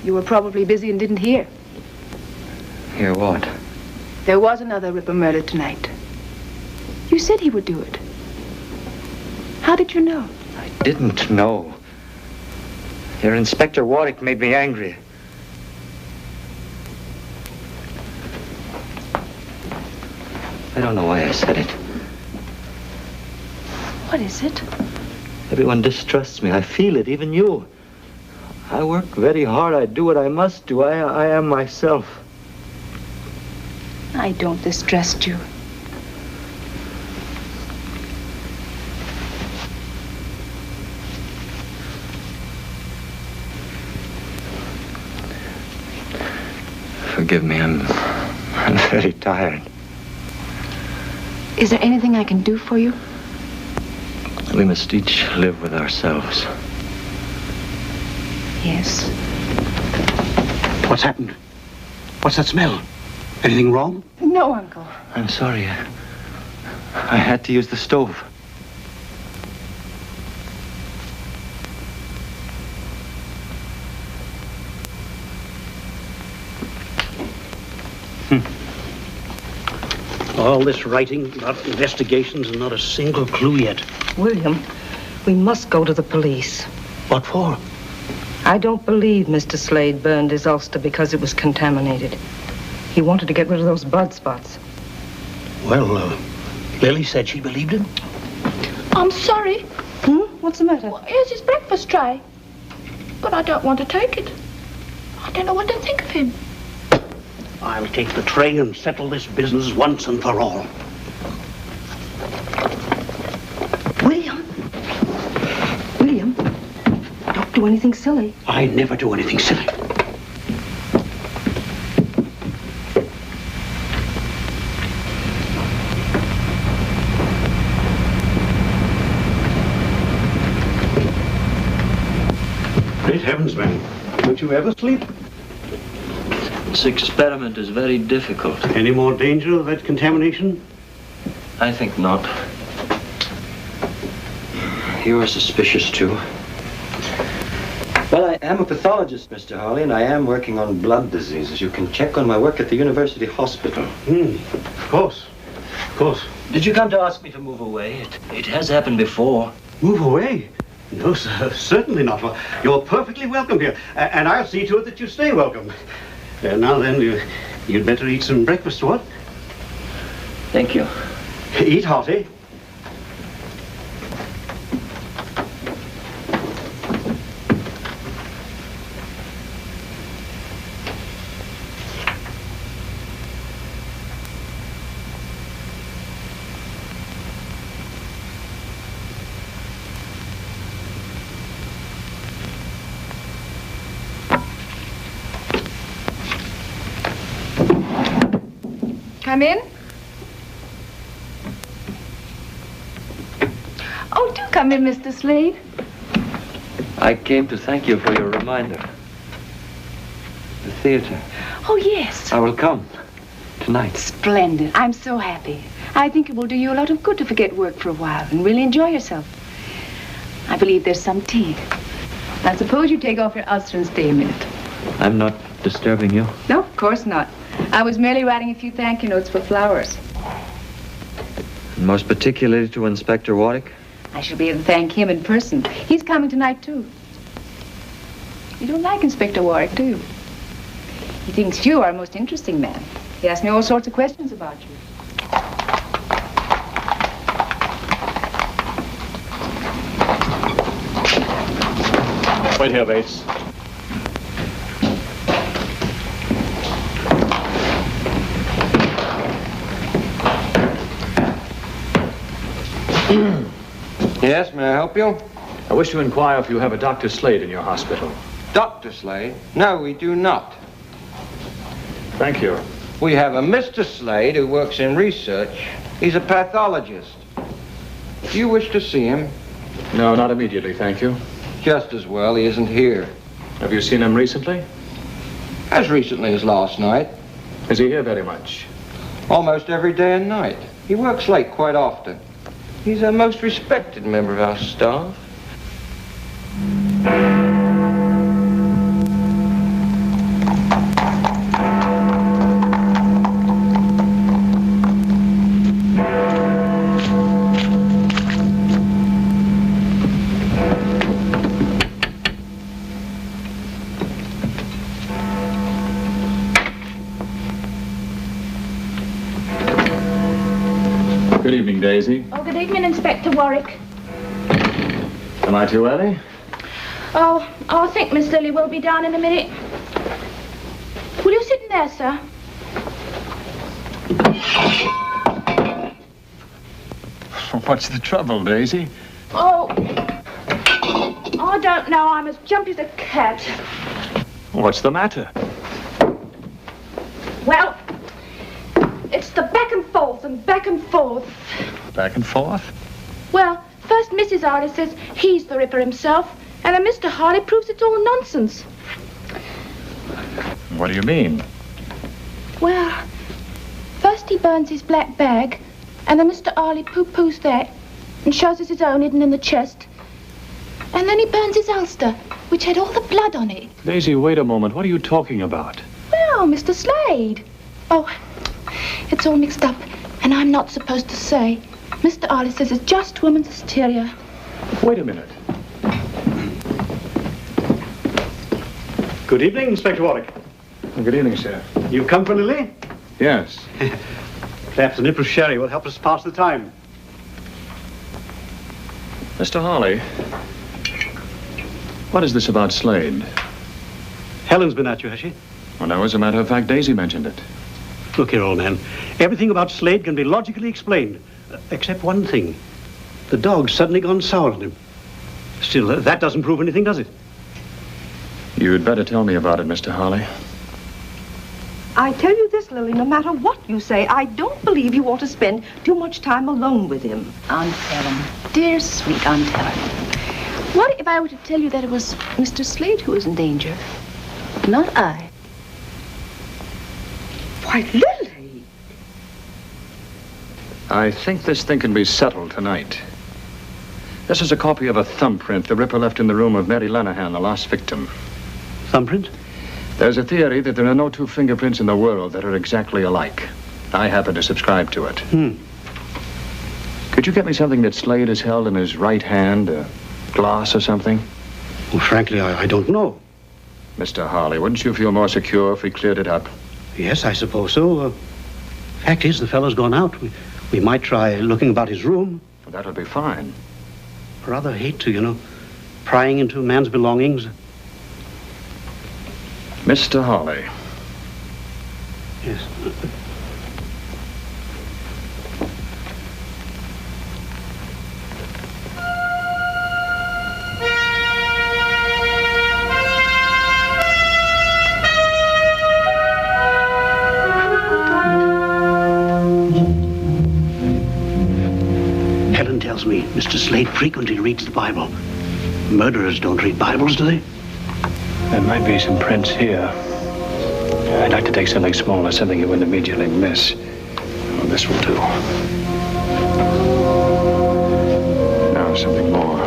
You were probably busy and didn't hear. Hear what? There was another Ripper murdered tonight. You said he would do it. How did you know? I didn't know. Your Inspector Warwick made me angry. I don't know why I said it. What is it? Everyone distrusts me. I feel it, even you. I work very hard. I do what I must do. I am myself. I don't distrust you. Forgive me, I'm very tired. Is there anything I can do for you? We must each live with ourselves. Yes. What's happened? What's that smell? Anything wrong? No, Uncle. I'm sorry. I had to use the stove. All this writing about investigations and not a single clue yet. William, we must go to the police. What for? I don't believe Mr. Slade burned his ulster because it was contaminated. He wanted to get rid of those blood spots. Well, Lily said she believed him. I'm sorry. What's the matter? Well, here's his breakfast tray. But I don't want to take it. I don't know what to think of him. I'll take the tray and settle this business once and for all. William, don't do anything silly. I never do anything silly. Great heavens, man. Don't you ever sleep? This experiment is very difficult. Any more danger of that contamination? I think not. You are suspicious, too. Well, I am a pathologist, Mr. Harley, and I am working on blood diseases. You can check on my work at the University Hospital. Of course. Of course. Did you come to ask me to move away? It has happened before. Move away? No, sir, certainly not. Well, you're perfectly welcome here, and I'll see to it that you stay welcome. Now then, you'd better eat some breakfast, what? Thank you. Eat hearty. Come in. Oh, do come in, Mr. Slade. I came to thank you for your reminder. The theater. Oh, yes. I will come. Tonight. Splendid. I'm so happy. I think it will do you a lot of good to forget work for a while and really enjoy yourself. I believe there's some tea. Now, suppose you take off your ulster and stay a minute. I'm not disturbing you. No, of course not. I was merely writing a few thank you notes for flowers. And most particularly to Inspector Warwick. I shall be able to thank him in person. He's coming tonight, too. You don't like Inspector Warwick, do you? He thinks you are a most interesting man. He asked me all sorts of questions about you. Wait here, Bates. Yes, may I help you? I wish to inquire if you have a Dr. Slade in your hospital. Dr. Slade? No, we do not. Thank you. We have a Mr. Slade who works in research. He's a pathologist. Do you wish to see him? No, not immediately, thank you. Just as well, he isn't here. Have you seen him recently? As recently as last night. Is he here very much? Almost every day and night. He works late quite often. He's a most respected member of our staff. Good evening, Daisy. Oh, good evening, Inspector Warwick. Am I too early? Oh, I think Miss Lily will be down in a minute. Will you sit in there, sir? What's the trouble, Daisy? Oh, I don't know. I'm as jumpy as a cat. What's the matter? Well, it's the back and forth and back and forth. Back and forth? Well, first Mrs. Harley says he's the Ripper himself, and then Mr. Harley proves it's all nonsense. What do you mean? Well, first he burns his black bag, and then Mr. Harley pooh-poos that and shows us his own hidden in the chest. And then he burns his ulster, which had all the blood on it. Daisy, wait a moment. What are you talking about? Well, Mr. Slade. Oh, it's all mixed up, and I'm not supposed to say. Mr. Harley says it's just woman's hysteria. Wait a minute. Good evening, Inspector Warwick. Good evening, sir. You've come for Lily? Yes. Perhaps a nip of sherry will help us pass the time. Mr. Harley, what is this about Slade? Helen's been at you, has she? Well, no, as a matter of fact, Daisy mentioned it. Look here, old man. Everything about Slade can be logically explained, except one thing. The dog's suddenly gone sour on him. Still, that doesn't prove anything, does it? You'd better tell me about it, Mr. Harley. I tell you this, Lily, no matter what you say, I don't believe you ought to spend too much time alone with him. Aunt Helen. Dear, sweet Aunt Helen. What if I were to tell you that it was Mr. Slade who was in danger? Not I. Why, Lily! I think this thing can be settled tonight. This is a copy of a thumbprint the Ripper left in the room of Mary Lenahan, the last victim. Thumbprint? There's a theory that there are no two fingerprints in the world that are exactly alike. I happen to subscribe to it. Could you get me something that Slade has held in his right hand, a glass or something? Well, frankly, I don't know. Mr. Harley, wouldn't you feel more secure if we cleared it up? Yes, I suppose so. Fact is, the fellow's gone out. We might try looking about his room. Well, that'll be fine. Rather hate to, you know, prying into a man's belongings. Mr. Harley. Yes. Helen tells me Mr. Slade frequently reads the Bible. Murderers don't read Bibles, do they? There might be some prints here. I'd like to take something smaller, something you wouldn't immediately miss. Oh, this will do. Now something more.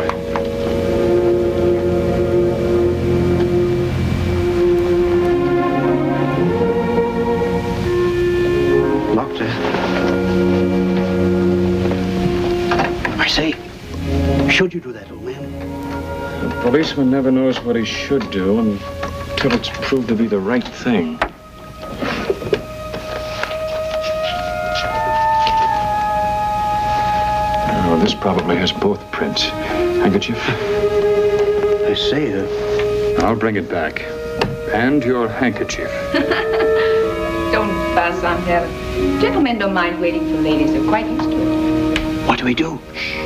Locked, eh? I say, should you do that, old man? A policeman never knows what he should do until it's proved to be the right thing. Oh, this probably has both prints. Handkerchief? I say, I'll bring it back. And your handkerchief. Don't fuss, Aunt Helen. Gentlemen don't mind waiting for ladies. They're quite used to it. What do we do? Shh.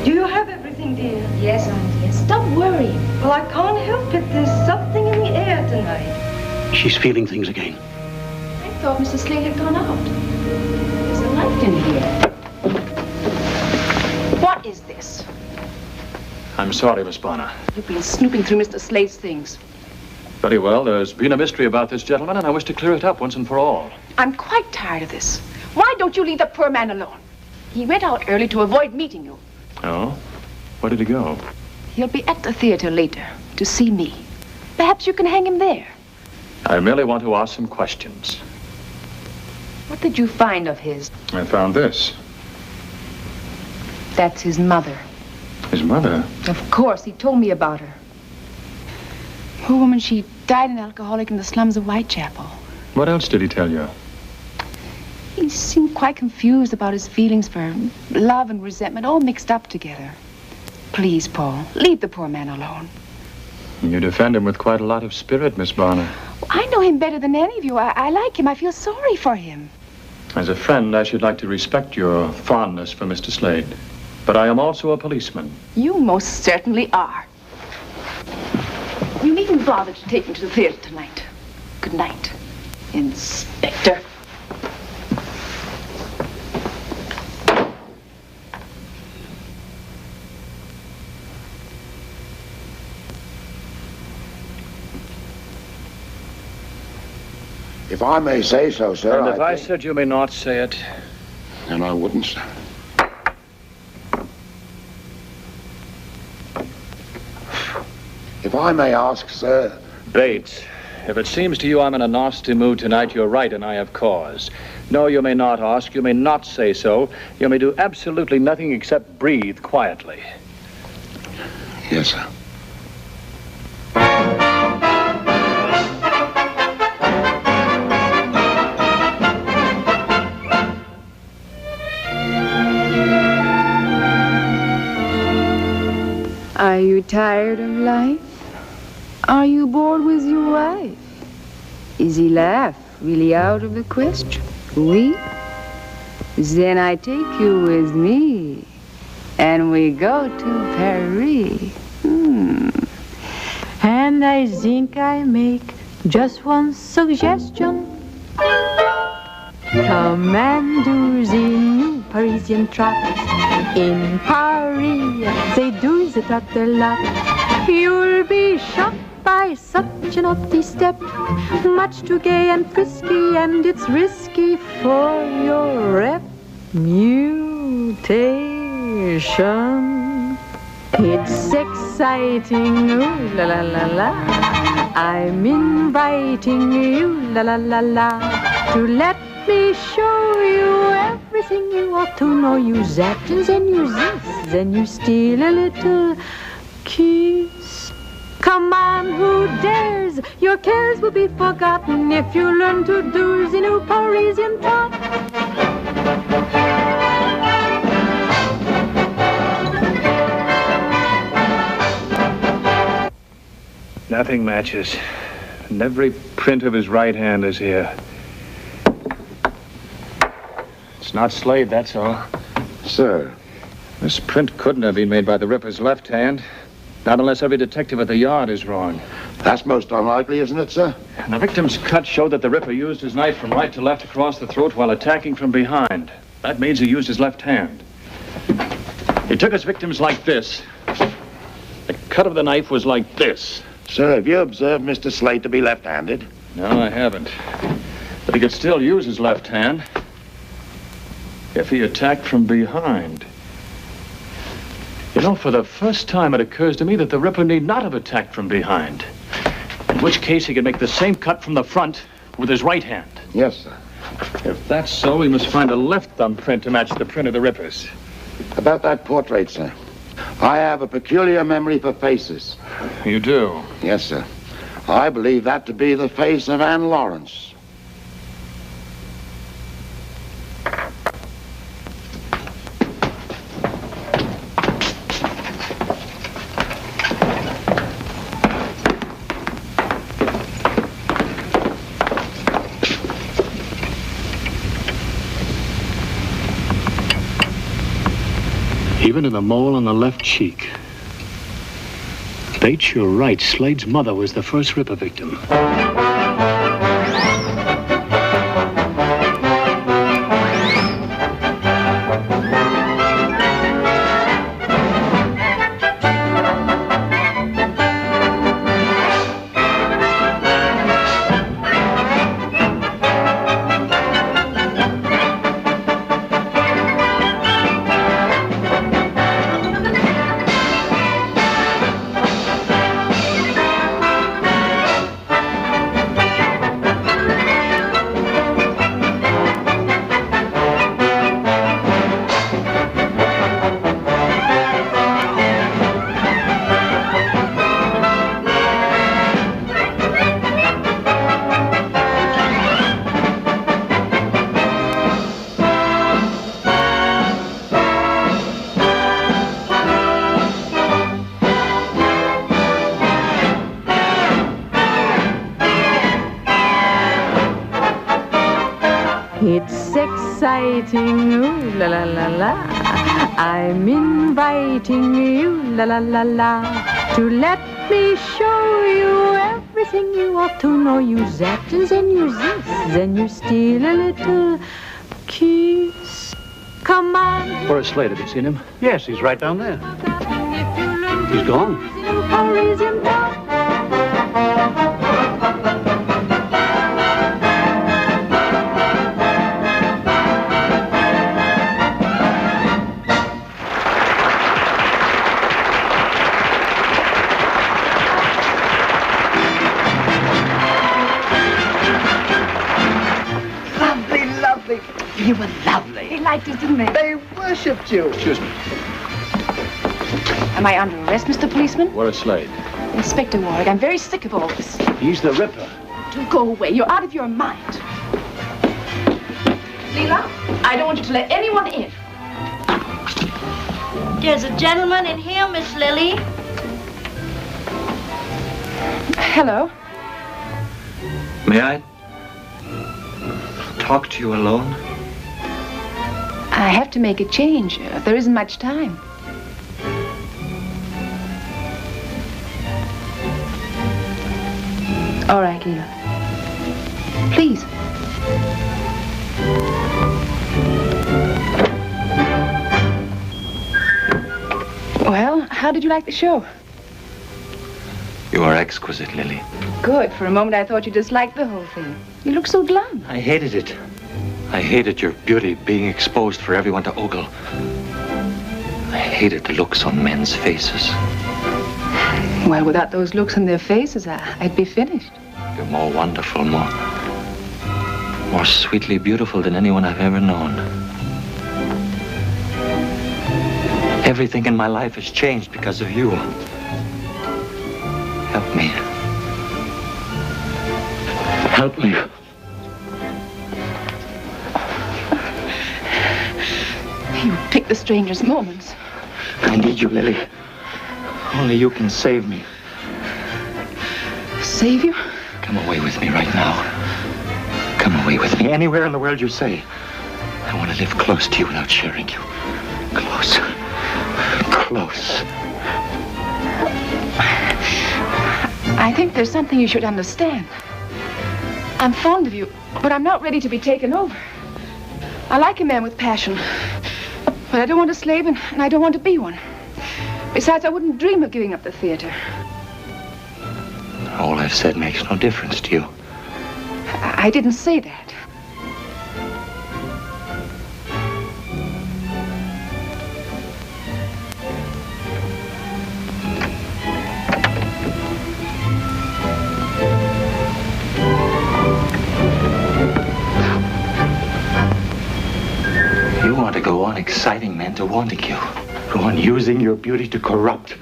Do you have everything, dear? Yes, Auntie. And stop worrying. Well, I can't help it. There's something in the air tonight. She's feeling things again. I thought Mr. Slade had gone out. There's a light in here. What is this? I'm sorry, Miss Bonner. You've been snooping through Mr. Slade's things. Very well. There's been a mystery about this gentleman, and I wish to clear it up once and for all. I'm quite tired of this. Why don't you leave the poor man alone? He went out early to avoid meeting you. Oh? Where did he go? He'll be at the theater later to see me. Perhaps you can hang him there. I merely want to ask some questions. What did you find of his? I found this. That's his mother. His mother? Of course, he told me about her. Poor woman, she died an alcoholic in the slums of Whitechapel. What else did he tell you? He seemed quite confused about his feelings for love and resentment all mixed up together. Please, Paul, leave the poor man alone. You defend him with quite a lot of spirit, Miss Bonner. I know him better than any of you. I like him. I feel sorry for him. As a friend, I should like to respect your fondness for Mr. Slade. But I am also a policeman. You most certainly are. You needn't bother to take me to the theater tonight. Good night, Inspector. If I may say so, sir. And if I said you may not say it. And I wouldn't, sir. If I may ask, sir. Bates, if it seems to you I'm in a nasty mood tonight, you're right, and I have cause. No, you may not ask. You may not say so. You may do absolutely nothing except breathe quietly. Yes, sir. Are you tired of life? Are you bored with your wife? Is he laugh really out of the question? Oui? Then I take you with me, and we go to Paris. And I think I make just one suggestion. Come and do the new Parisian trot. In Paris, they do the trot a lot. You'll be shocked by such an naughty step. Much too gay and frisky, and it's risky for your reputation. It's exciting, ooh la la la la. I'm inviting you, la la la la, to let me show you everything you ought to know. You that, and then you this, then you steal a little kiss. Come on, who dares? Your cares will be forgotten if you learn to do the new Parisian trot. Nothing matches. And every print of his right hand is here. It's not Slade, that's all. Sir. This print couldn't have been made by the Ripper's left hand. Not unless every detective at the yard is wrong. That's most unlikely, isn't it, sir? And the victim's cut showed that the Ripper used his knife from right to left across the throat while attacking from behind. That means he used his left hand. He took his victims like this. The cut of the knife was like this. Sir, have you observed Mr. Slade to be left-handed? No, I haven't. But he could still use his left hand if he attacked from behind. You know, for the first time it occurs to me that the Ripper need not have attacked from behind. In which case he could make the same cut from the front with his right hand. Yes, sir. If that's so, we must find a left thumbprint to match the print of the Ripper's. About that portrait, sir. I have a peculiar memory for faces. You do? Yes, sir. I believe that to be the face of Anne Lawrence. He given to the mole on the left cheek. Bates, you're right. Slade's mother was the first Ripper victim. It's exciting, ooh la la la la. I'm inviting you, la la la la, to let me show you everything you ought to know. You that and then you this, then you steal a little kiss. Come on. Where's Slade? Have you seen him? Yes, he's right down there. He's gone. You were lovely. They liked us, didn't they? They worshipped you. Excuse me. Am I under arrest, Mr. Policeman? Where's Slade? Inspector Warwick, I'm very sick of all this. He's the Ripper. Do go away. You're out of your mind. Leela, I don't want you to let anyone in. There's a gentleman in here, Miss Lily. Hello. May I talk to you alone? I have to make a change. There isn't much time. All right, Leela. Please. Well, how did you like the show? You are exquisite, Lily. Good. For a moment, I thought you disliked the whole thing. You look so glum. I hated it. I hated your beauty being exposed for everyone to ogle. I hated the looks on men's faces. Well, without those looks on their faces, I'd be finished. You're more wonderful, more sweetly beautiful than anyone I've ever known. Everything in my life has changed because of you. Help me. Help me. You pick the strangest moments. I need you, Lily. Only you can save me. Save you? Come away with me right now. Come away with me anywhere in the world you say. I want to live close to you without sharing you. Close. Close. I think there's something you should understand. I'm fond of you, but I'm not ready to be taken over. I like a man with passion, but I don't want a slave, and I don't want to be one. Besides, I wouldn't dream of giving up the theater. All I've said makes no difference to you. I didn't say that. You want to go on exciting men to wanting you. Go on using your beauty to corrupt,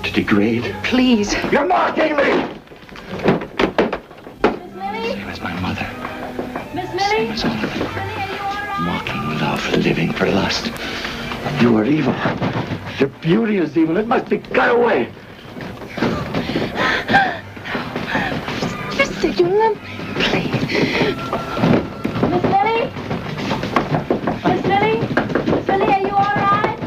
to degrade. Please. You're mocking me! Miss Lily? Same as my mother. Miss Lily? Same as all of them. Lily, are you all right? Mocking love, living for lust. You are evil. Your beauty is evil. It must be cut away. Just sit, you love. Miss Lily? Miss Lily? Miss Lily, are you all right?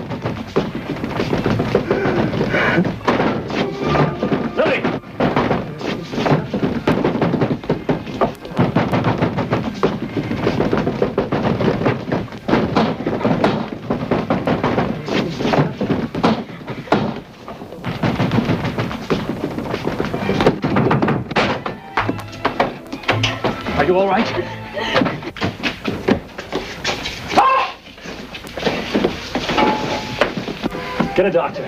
you all right? Get a doctor.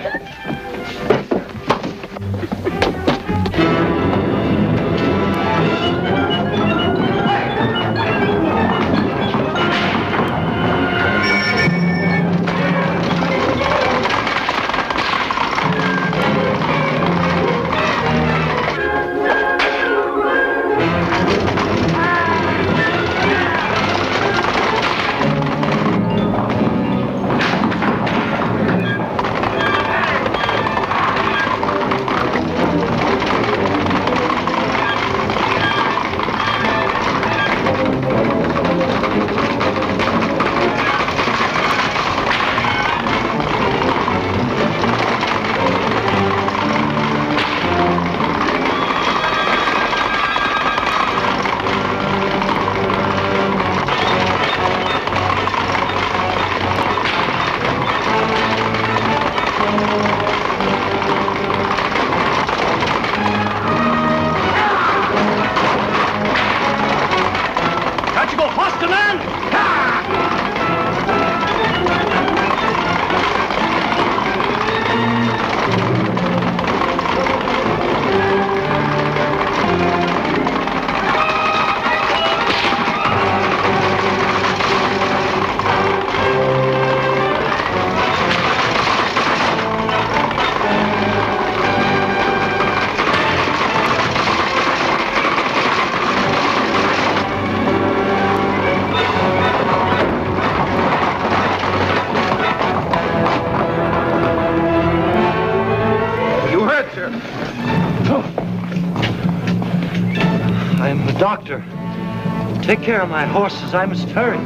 I'm the doctor. Take care of my horses. I must hurry.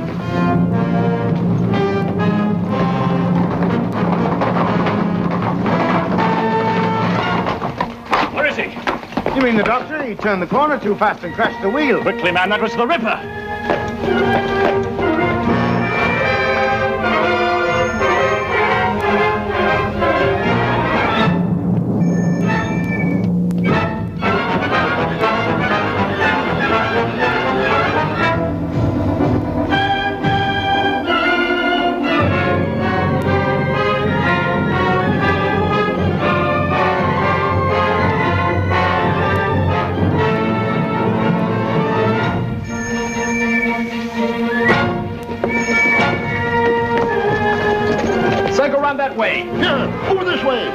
Where is he? You mean the doctor? He turned the corner too fast and crashed the wheel. Quickly, man, that was the Ripper. That way. Yeah, over this way.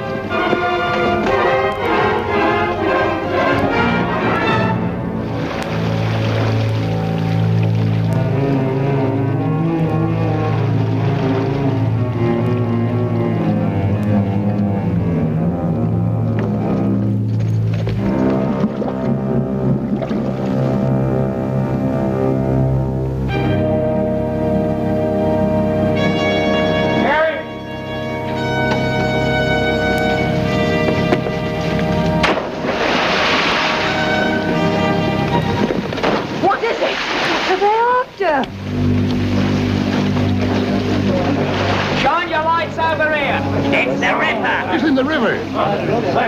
Shine your lights over here. It's the Ripper. It's in the river.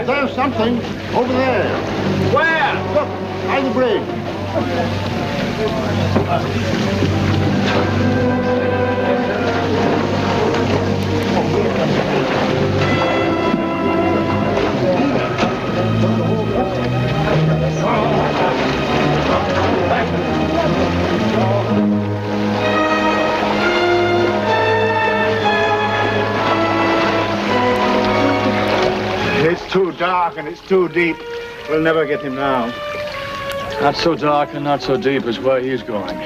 There's something over there. Where? Look, by the bridge. It's too dark and it's too deep. We'll never get him now. Not so dark and not so deep as where he's going.